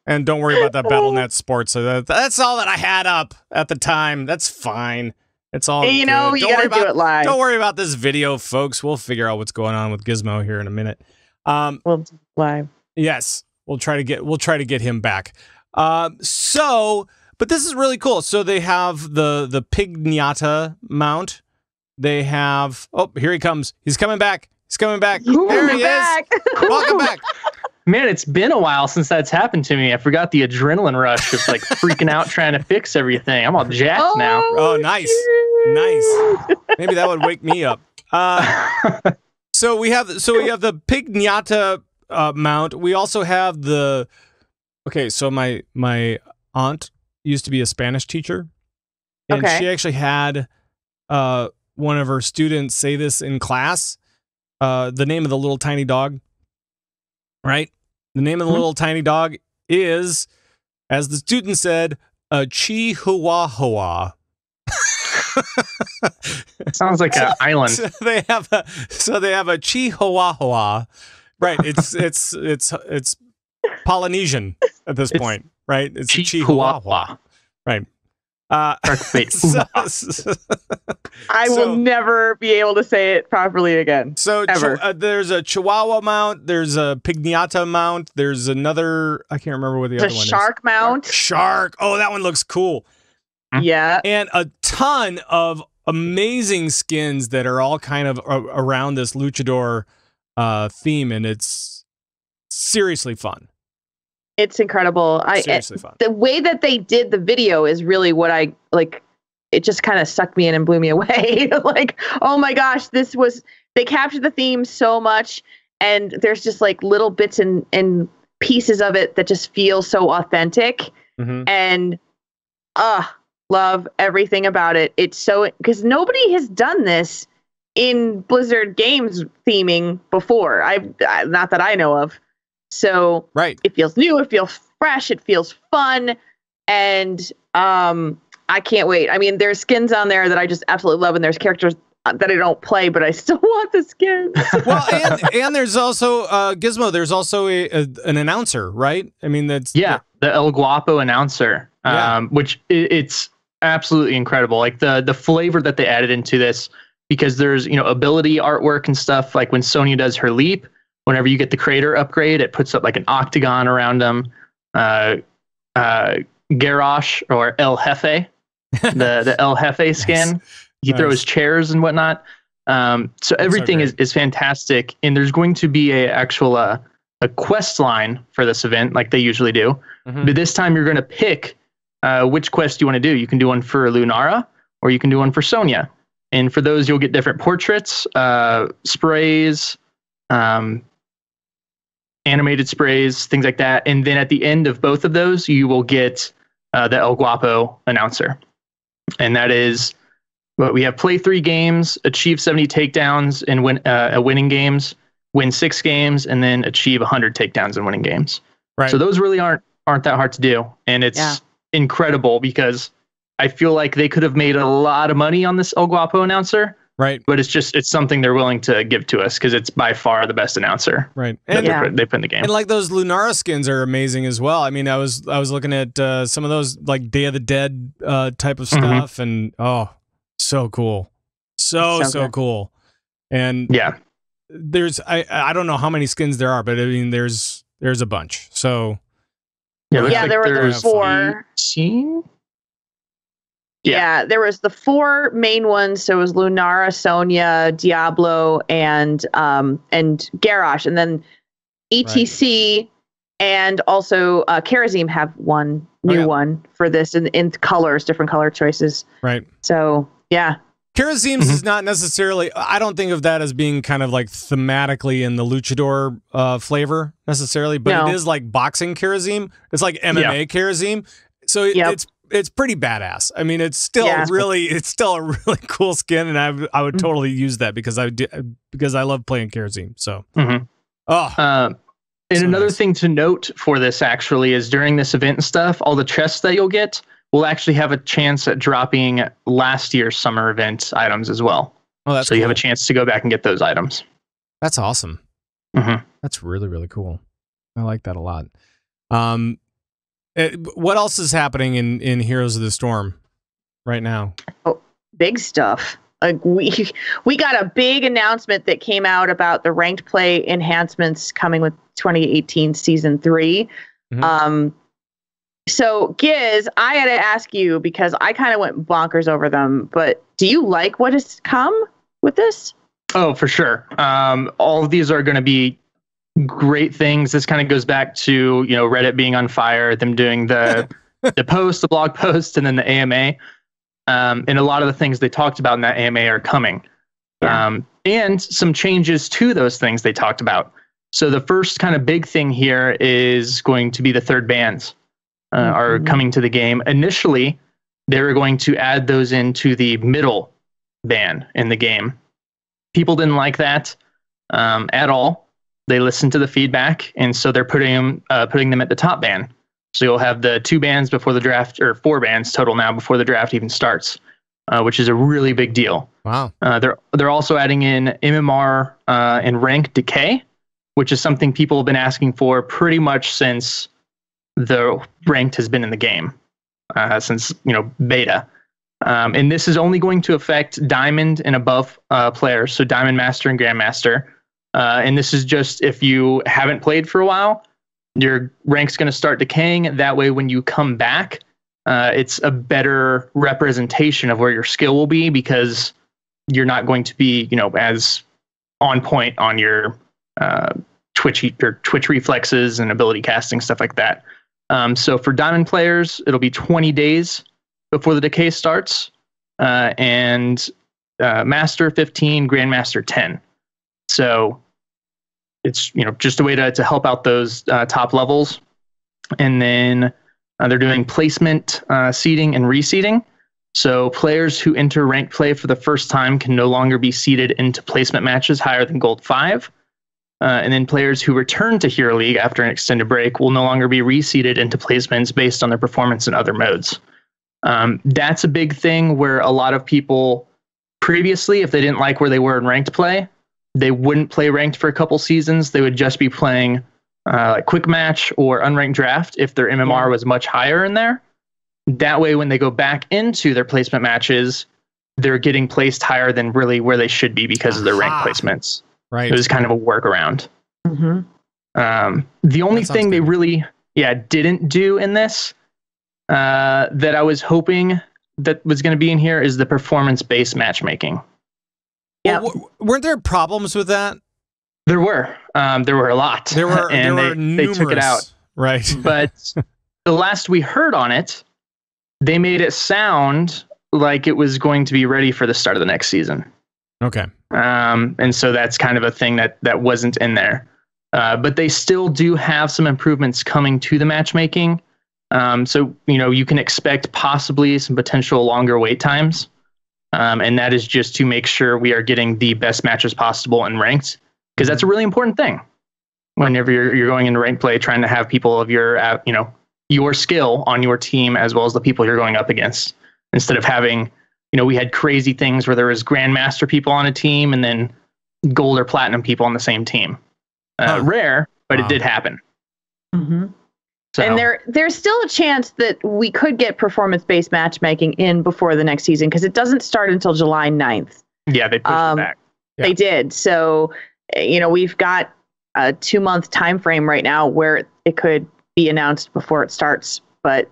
And don't worry about that Battlenet Sports. So that's all that I had up at the time. That's fine. It's all you know, you gotta do it live. Don't worry about this video, folks. We'll figure out what's going on with Gizmo here in a minute. We'll do it live. Yes, we'll try to get him back. But this is really cool. So they have the Pignata mount. They have here he comes. He's coming back. There he is. Welcome back. Man, it's been a while since that's happened to me. I forgot the adrenaline rush of like freaking out trying to fix everything. I'm all jacked now. Oh, nice. Maybe that would wake me up. So we have the Pignata mount. We also have the. Okay, so my aunt used to be a Spanish teacher, and she actually had one of her students say this in class. The name of the little tiny dog. Right? The name of the little tiny dog is, as the student said, a Chihuahua. Sounds like an island. So they have a Chihuahua. Right. It's Polynesian at this point, right? It's Chihuahua. Right. I will never be able to say it properly again. So ever. There's a Chihuahua mount. There's a Pignata mount. There's another. I can't remember what the other one is. Shark mount. Shark. Oh, that one looks cool. Yeah. And a ton of amazing skins that are all kind of around this luchador theme, and it's seriously fun. It's incredible. Seriously fun. The way that they did the video is really what I like. It just kind of sucked me in and blew me away. Like, oh my gosh, they captured the theme so much, and there's just like little bits and pieces of it that just feel so authentic. And love everything about it. It's so, because nobody has done this in Blizzard games theming before. Not that I know of. So it feels new, it feels fresh, it feels fun, and I can't wait. I mean, there's skins on there that I just absolutely love, and there's characters that I don't play, but I still want the skins. Well, and there's also Gizmo. There's also an announcer, right? I mean, that's the El Guapo announcer, which it's absolutely incredible. Like the flavor that they added into this, because there's ability artwork and stuff. Like when Sonya does her leap. Whenever you get the Crater upgrade, it puts up like an octagon around them. Garrosh or El Jefe, the El Jefe skin. He throws chairs and whatnot. So everything is fantastic. And there's going to be a quest line for this event, like they usually do. But this time you're going to pick which quest you want to do. You can do one for Lunara, or you can do one for Sonya. And for those, you'll get different portraits, sprays, animated sprays, things like that. And then at the end of both of those, you will get the El Guapo announcer. And that is what we have: play 3 games, achieve 70 takedowns and win winning games, win 6 games, and then achieve 100 takedowns and winning games. Right. So those really aren't that hard to do. And it's incredible, because I feel like they could have made a lot of money on this El Guapo announcer. Right. But it's something they're willing to give to us, because it's by far the best announcer. Right. And they put in the game. And like those Lunara skins are amazing as well. I mean, I was looking at some of those like Day of the Dead type of stuff, and so cool. So cool. And there's I don't know how many skins there are, but I mean there's a bunch. So there were the 4. Yeah, there was the 4 main ones. So it was Lunara, Sonya, Diablo, and Garrosh. And then ETC and also Karazim have one new one for this in colors, different color choices. Right. So, yeah. Karazim's is not necessarily, I don't think of that as being kind of like thematically in the luchador flavor necessarily, but it is like boxing Karazim. It's like MMA Karazim. So it's pretty badass. I mean, it's still a really cool skin, and I would totally use that because I love playing Karazim. So, and another thing to note for this actually is during this event and stuff, all the chests that you'll get will actually have a chance at dropping last year's summer event items as well. Oh, that's so you have a chance to go back and get those items. That's awesome. That's really, really cool. I like that a lot. What else is happening in Heroes of the Storm right now? Oh, big stuff. We got a big announcement that came out about the ranked play enhancements coming with 2018 season 3. So Giz, I had to ask you because I kind of went bonkers over them, but do you like what has come with this? Oh, for sure. All of these are going to be great things. This kind of goes back to, Reddit being on fire, them doing the the blog post, and then the AMA. And a lot of the things they talked about in that AMA are coming. And some changes to those things they talked about. So the first kind of big thing here is going to be the third bans are coming to the game. Initially, they were going to add those into the middle ban in the game. People didn't like that at all. They listened to the feedback, and so they're putting them at the top ban. So you'll have the 2 bans before the draft, or 4 bans total now before the draft even starts, which is a really big deal. Wow. They're also adding in MMR and rank decay, which is something people have been asking for pretty much since the ranked has been in the game, since beta. And this is only going to affect Diamond and above players, so Diamond Master and Grandmaster. And this is just if you haven't played for a while, your rank's going to start decaying. That way, when you come back, it's a better representation of where your skill will be because you're not going to be, as on point on your Twitch reflexes and ability casting, stuff like that. So for Diamond players, it'll be 20 days before the decay starts, and Master 15, Grandmaster 10. So it's just a way to help out those top levels. And then they're doing placement, seeding, and reseeding. So players who enter ranked play for the first time can no longer be seeded into placement matches higher than Gold 5. And then players who return to Hero League after an extended break will no longer be reseeded into placements based on their performance in other modes. That's a big thing where a lot of people previously, if they didn't like where they were in ranked play, they wouldn't play ranked for a couple seasons. They would just be playing like quick match or unranked draft if their MMR was much higher in there. That way, when they go back into their placement matches, they're getting placed higher than really where they should be because of their ranked placements. Right. It was kind of a workaround. The only thing they really didn't do in this that I was hoping that was going to be in here is the performance-based matchmaking. Well, weren't there problems with that? There were a lot. There were they took it out. Right. But the last we heard on it, they made it sound like it was going to be ready for the start of the next season. Okay. And so that's kind of a thing that wasn't in there. But they still do have some improvements coming to the matchmaking. So, you can expect possibly some potential longer wait times. And that is just to make sure we are getting the best matches possible in ranked, because that's a really important thing. Whenever you're going into ranked play, trying to have people of your skill on your team as well as the people you're going up against, instead of having, we had crazy things where there was Grandmaster people on a team and then Gold or Platinum people on the same team. Rare, but it did happen. So. And there's still a chance that we could get performance-based matchmaking in before the next season because it doesn't start until July 9th. Yeah, they pushed it back. Yeah. They did. So, we've got a 2-month time frame right now where it could be announced before it starts. But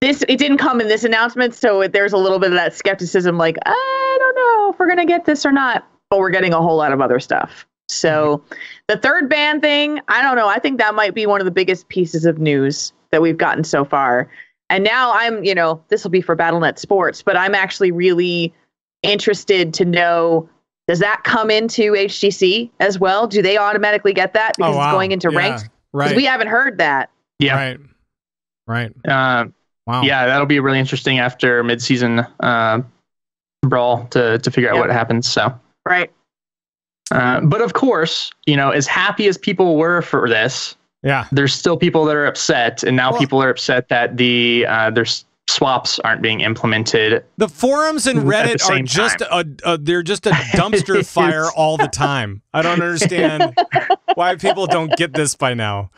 it didn't come in this announcement, so there's a little bit of that skepticism, like, I don't know if we're going to get this or not. But we're getting a whole lot of other stuff. So the third ban thing, I don't know. I think that might be one of the biggest pieces of news that we've gotten so far. And now I'm, this will be for Battlenet Sports, but I'm actually really interested to know, does that come into HGC as well? Do they automatically get that because it's going into ranked? Because we haven't heard that. Yeah. Right. Wow. Yeah, that'll be really interesting after mid-season brawl to figure out what happens. So right. But of course, as happy as people were for this, there's still people that are upset, and now people are upset that their swaps aren't being implemented. The forums and Reddit are just they're just a dumpster fire all the time. I don't understand why people don't get this by now.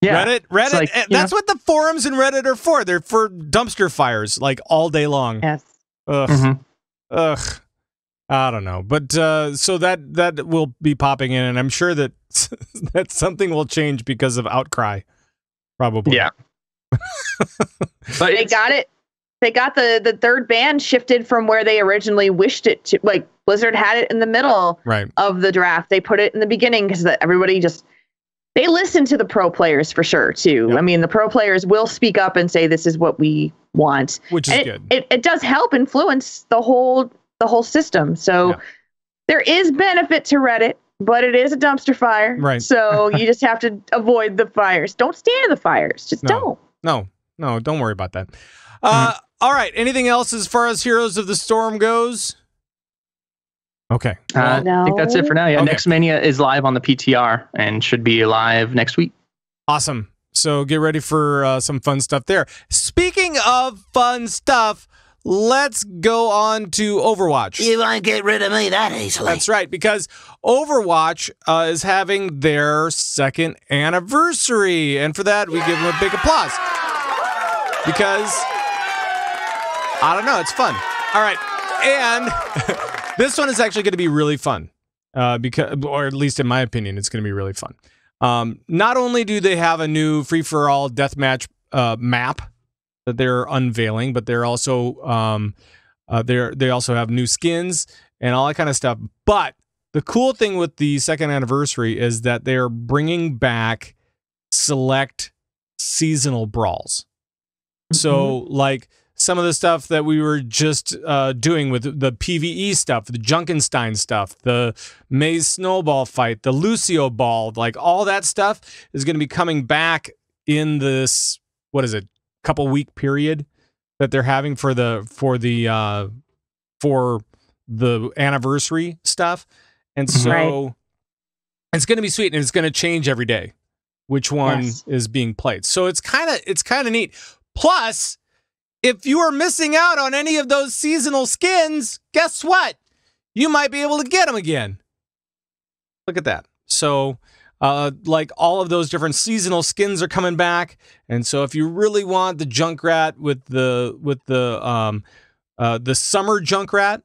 Yeah, Reddit. Like, that's what the forums and Reddit are for. They're for dumpster fires, like all day long. Yes. Ugh. I don't know, but so that will be popping in, and I'm sure that that something will change because of outcry, probably. Yeah. But they got it. They got the third ban shifted from where they originally wished it to. Like Blizzard had it in the middle of the draft. They put it in the beginning because everybody they listen to the pro players for sure too. Yep. I mean, the pro players will speak up and say this is what we want, which is good. It does help influence the whole system. So there is benefit to Reddit, but it is a dumpster fire. Right. So you just have to avoid the fires. Don't stand in the fires. Just don't. No, don't worry about that. All right. Anything else as far as Heroes of the Storm goes? Okay. No. I think that's it for now. Yeah. Okay. Nexomania is live on the PTR and should be live next week. Awesome. So get ready for some fun stuff there. Speaking of fun stuff, let's go on to Overwatch. You won't get rid of me that easily. That's right, because Overwatch is having their 2nd anniversary. And for that, we give them a big applause. Because, I don't know, it's fun. All right. And this one is actually going to be really fun. Or at least in my opinion, it's going to be really fun. Not only do they have a new free-for-all deathmatch map that they're unveiling, but they're also they also have new skins and all that kind of stuff. But the cool thing with the 2nd anniversary is that they're bringing back select seasonal brawls. So like some of the stuff that we were just doing with the PvE stuff, the Junkenstein stuff, the Maze Snowball fight, the Lucio Ball, like all that stuff is going to be coming back in this, what is it, couple week period that they're having for the anniversary stuff. And so it's going to be sweet, and it's going to change every day which one is being played. So it's kind of neat. Plus, if you are missing out on any of those seasonal skins, guess what? You might be able to get them again. Look at that. So like all of those different seasonal skins are coming back, and so if you really want the Junkrat with the summer Junkrat,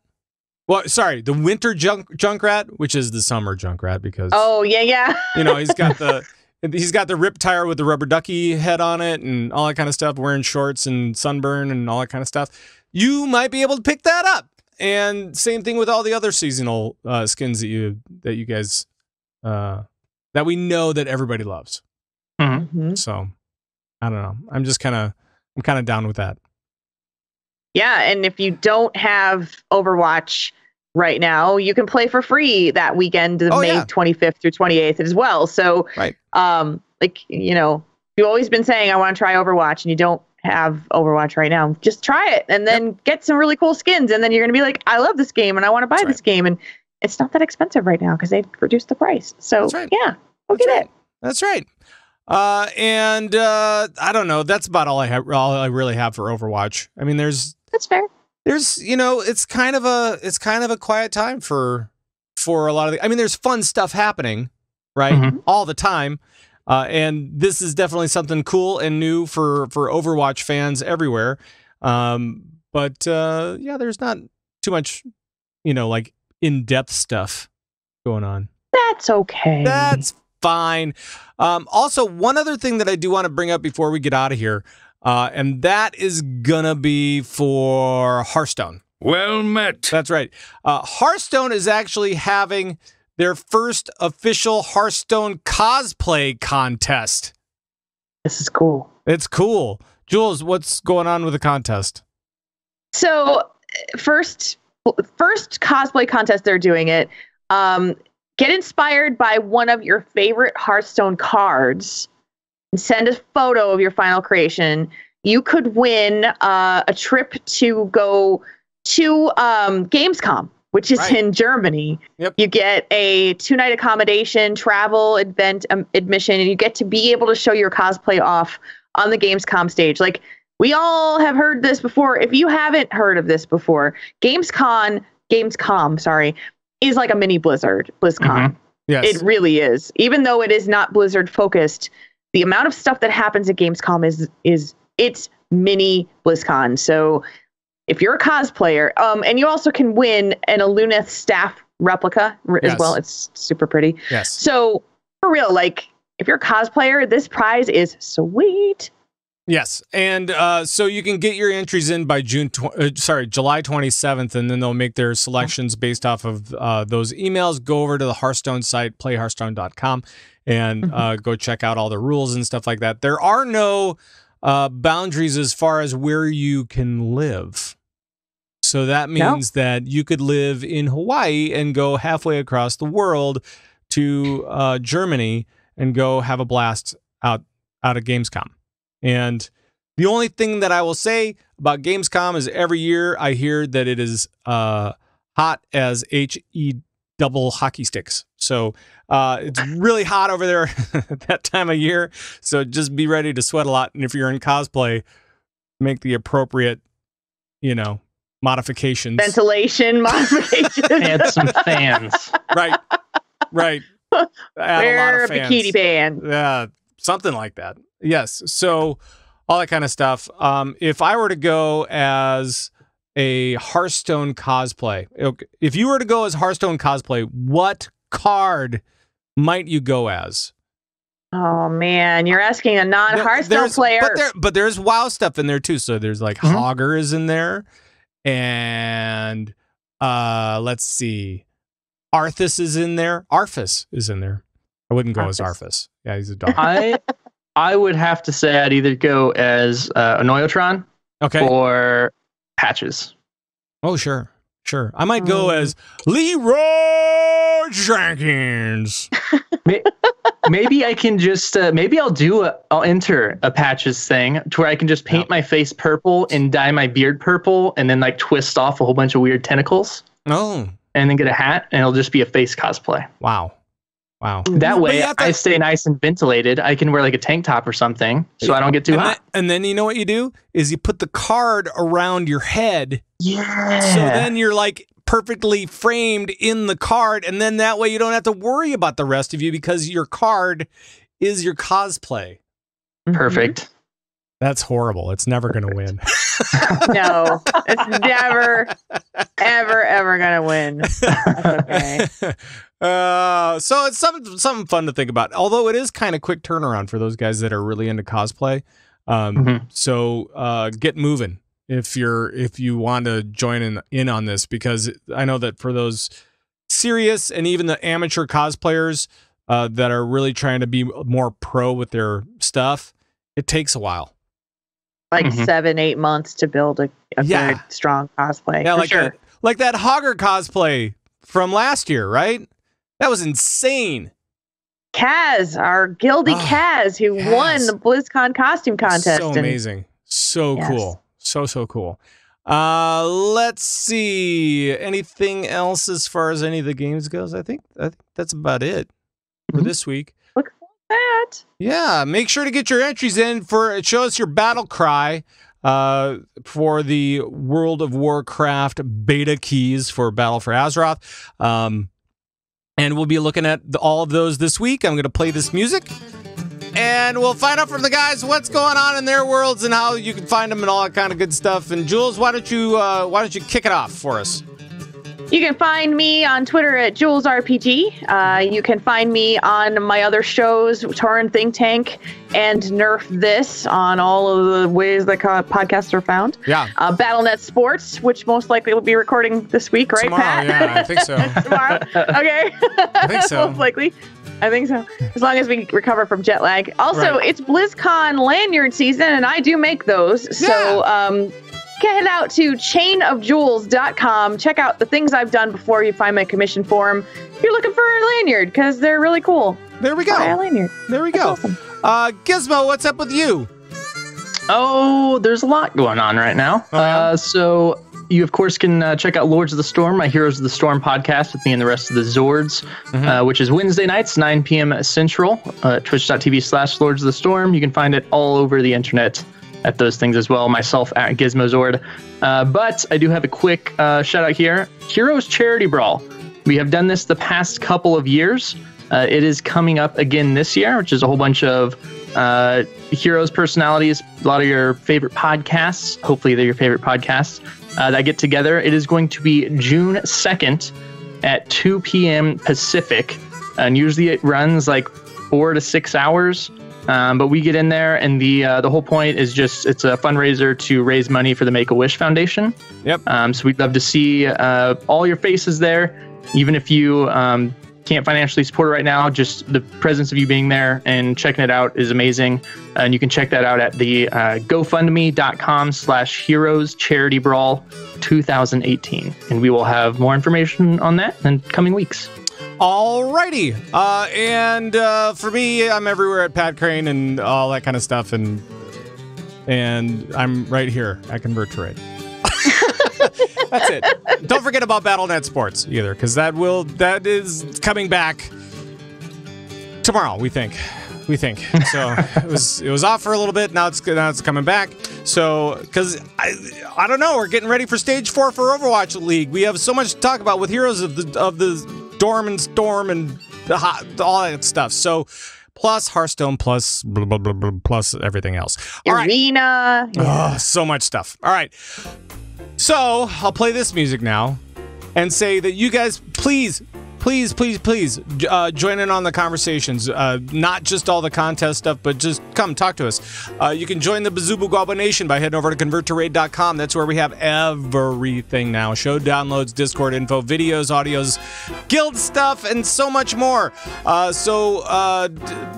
the winter Junkrat, which is the summer Junkrat because he's got the rip tire with the rubber ducky head on it and all that kind of stuff, wearing shorts and sunburn and all that kind of stuff. You might be able to pick that up. And same thing with all the other seasonal skins that you guys that we know that everybody loves. Mm-hmm. So I don't know. I'm kind of down with that. Yeah, and if you don't have Overwatch right now, you can play for free that weekend, May 25th through 28th as well. So, you've always been saying I want to try Overwatch, and you don't have Overwatch right now. Just try it, and then get some really cool skins, and then you're gonna be like, I love this game, and I want to buy this game, and it's not that expensive right now because they've reduced the price. So yeah, go get it. That's right. And I don't know. That's about all I really have for Overwatch. I mean, that's fair. There's, it's kind of a quiet time for a lot of I mean, there's fun stuff happening, right? All the time. And this is definitely something cool and new for Overwatch fans everywhere. But there's not too much, like in-depth stuff going on. That's okay. That's fine. Also, one other thing that I do want to bring up before we get out of here, and that is gonna be for Hearthstone. Well met. That's right. Hearthstone is actually having their first official Hearthstone cosplay contest. This is cool. It's cool. Jules, what's going on with the contest? So first cosplay contest they're doing it. Get inspired by one of your favorite Hearthstone cards and send a photo of your final creation. You could win a trip to go to Gamescom, which is in Germany. Yep. You get a 2-night accommodation, travel, event admission, and you get to be able to show your cosplay off on the Gamescom stage. Like, we all have heard this before. If you haven't heard of this before, Gamescom, is like a mini BlizzCon. Mm-hmm. Yes. It really is. Even though it is not Blizzard focused, the amount of stuff that happens at Gamescom is it's mini BlizzCon. So if you're a cosplayer, and you also can win an Alunith staff replica as well. It's super pretty. Yes. So for real, like, if you're a cosplayer, this prize is sweet. Yes, and so you can get your entries in by July 27th, and then they'll make their selections based off of those emails. Go over to the Hearthstone site, playhearthstone.com, and go check out all the rules and stuff like that. There are no boundaries as far as where you can live. So that means that you could live in Hawaii and go halfway across the world to Germany and go have a blast out of Gamescom. And the only thing that I will say about Gamescom is every year I hear that it is hot as HE double hockey sticks. So it's really hot over there at that time of year. So just be ready to sweat a lot. And if you're in cosplay, make the appropriate, modifications. Ventilation modifications. Add some fans. Right. Add Wear a bikini band. Yeah, something like that. Yes. So all that kind of stuff. If I were to go as a Hearthstone cosplay, if you were to go as Hearthstone cosplay, what card might you go as? Oh man, you're asking a non-Hearthstone player. But there's WoW stuff in there too. So there's like Hogger is in there, and let's see, Arthas is in there. Arthas is in there. I wouldn't go as Arthas. Yeah, he's a dog. I would have to say I'd either go as Anoyotron or Patches. Oh, sure. I might go as Leroy Jenkins. Maybe I can just, I'll enter a Patches thing to where I can just paint my face purple and dye my beard purple and then like twist off a whole bunch of weird tentacles. Oh. And then get a hat and it'll just be a face cosplay. Wow. That way I stay nice and ventilated. I can wear like a tank top or something so I don't get too hot. And then you know what you do is you put the card around your head. Yeah. So then you're like perfectly framed in the card. And then that way you don't have to worry about the rest of you because your card is your cosplay. Perfect. That's horrible. It's never going to win. No, it's never, ever going to win. That's okay. So it's something fun to think about. Although it is kind of quick turnaround for those guys that are really into cosplay. So get moving if you want to join in on this, because I know that for those serious and even the amateur cosplayers that are really trying to be more pro with their stuff, it takes a while. Like 7-8 months to build a very strong cosplay. Yeah, for like that Hogger cosplay from last year, right? That was insane. Kaz, our Gildy Kaz, who won the BlizzCon costume contest. So amazing. So cool. So cool. Let's see. Anything else as far as any of the games goes? I think that's about it for this week. Look for that. Yeah, make sure to get your entries in show us your battle cry for the World of Warcraft beta keys for Battle for Azeroth. And we'll be looking at all of those this week. I'm going to play this music, and we'll find out from the guys what's going on in their worlds and how you can find them and all that kind of good stuff. And Jules, why don't you kick it off for us? You can find me on Twitter at Jules RPG. You can find me on my other shows, Tauren Think Tank and Nerf This, on all of the ways that podcasts are found. Yeah. Battlenet Sports, which most likely will be recording this week, right, Tomorrow, Pat? yeah, I think so. Tomorrow? Okay. I think so. Most likely. I think so. As long as we recover from jet lag. Also, Right. It's BlizzCon lanyard season, and I do make those. So, head out to chainofjewels.com. Check out the things I've done before you find my commission form. If you're looking for a lanyard, because they're really cool. There we go. Buy a lanyard. There we go. Awesome. Gizmo, what's up with you? Oh, there's a lot going on right now. Oh, yeah? So you, of course, can check out Lords of the Storm, my Heroes of the Storm podcast with me and the rest of the Zords, which is Wednesday nights, 9 p.m. Central, twitch.tv/Lords of the Storm. You can find it all over the internet at those things as well, myself at GizmoZord. But I do have a quick shout out here. Heroes Charity Brawl. We have done this the past couple of years. It is coming up again this year, which is a whole bunch of Heroes personalities, a lot of your favorite podcasts. Hopefully they're your favorite podcasts that get together. It is going to be June 2nd at 2 p.m. Pacific. And usually it runs like 4 to 6 hours. But we get in there, and the whole point is just it's a fundraiser to raise money for the Make-A-Wish Foundation. Yep. So we'd love to see all your faces there, even if you can't financially support it right now. Just the presence of you being there and checking it out is amazing. And you can check that out at the GoFundMe.com/Heroes Charity Brawl 2018, and we will have more information on that in coming weeks. Alrighty. And for me, I'm everywhere at Pat Crane and all that kind of stuff, and I'm right here at Convert to Raid. That's it. Don't forget about Battlenet Sports either, because that is coming back tomorrow. We think. So it was off for a little bit. Now it's coming back. So because I don't know, we're getting ready for Stage 4 for Overwatch League. We have so much to talk about with Heroes of the Dorm and Storm and all that stuff. So, plus Hearthstone, plus blah, blah, blah, blah, plus everything else. All right. Arena. Oh, so much stuff. All right. So, I'll play this music now and say that you guys, please join in on the conversations. Not just all the contest stuff, but just come talk to us. You can join the Bazubu Gwaba Nation by heading over to converttoraid.com. That's where we have everything now. Show downloads, Discord info, videos, audios, guild stuff, and so much more. So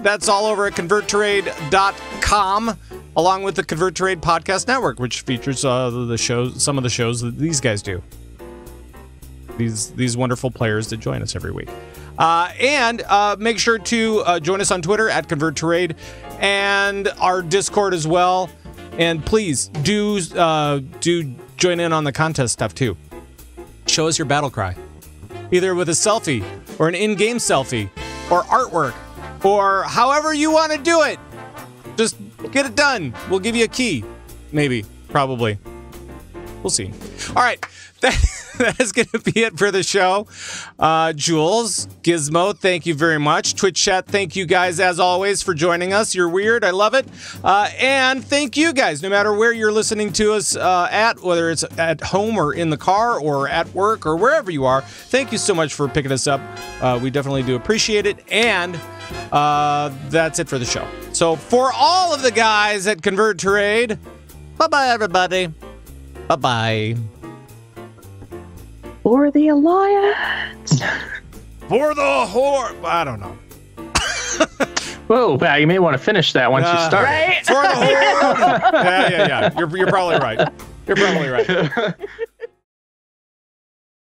that's all over at converttoraid.com, along with the Convert to Raid Podcast Network, which features some of the shows that these guys do. These wonderful players that join us every week. And make sure to join us on Twitter at Convert to Raid and our Discord as well. And please do join in on the contest stuff too. Show us your battle cry, either with a selfie or an in-game selfie or artwork or however you want to do it. Just get it done. We'll give you a key. Maybe. Probably. We'll see. All right. That is going to be it for the show. Jules, Gizmo, thank you very much. Twitch chat, thank you guys as always for joining us. You're weird. I love it. And thank you guys, no matter where you're listening to us at, whether it's at home or in the car or at work or wherever you are. Thank you so much for picking us up. We definitely do appreciate it. And that's it for the show. So for all of the guys at Convert to Raid, bye-bye, everybody. Bye-bye. For the Alliance. For the whore. I don't know. Whoa, Pat, you may want to finish that once you start. Right? For the whore. Yeah. You're probably right. You're probably right.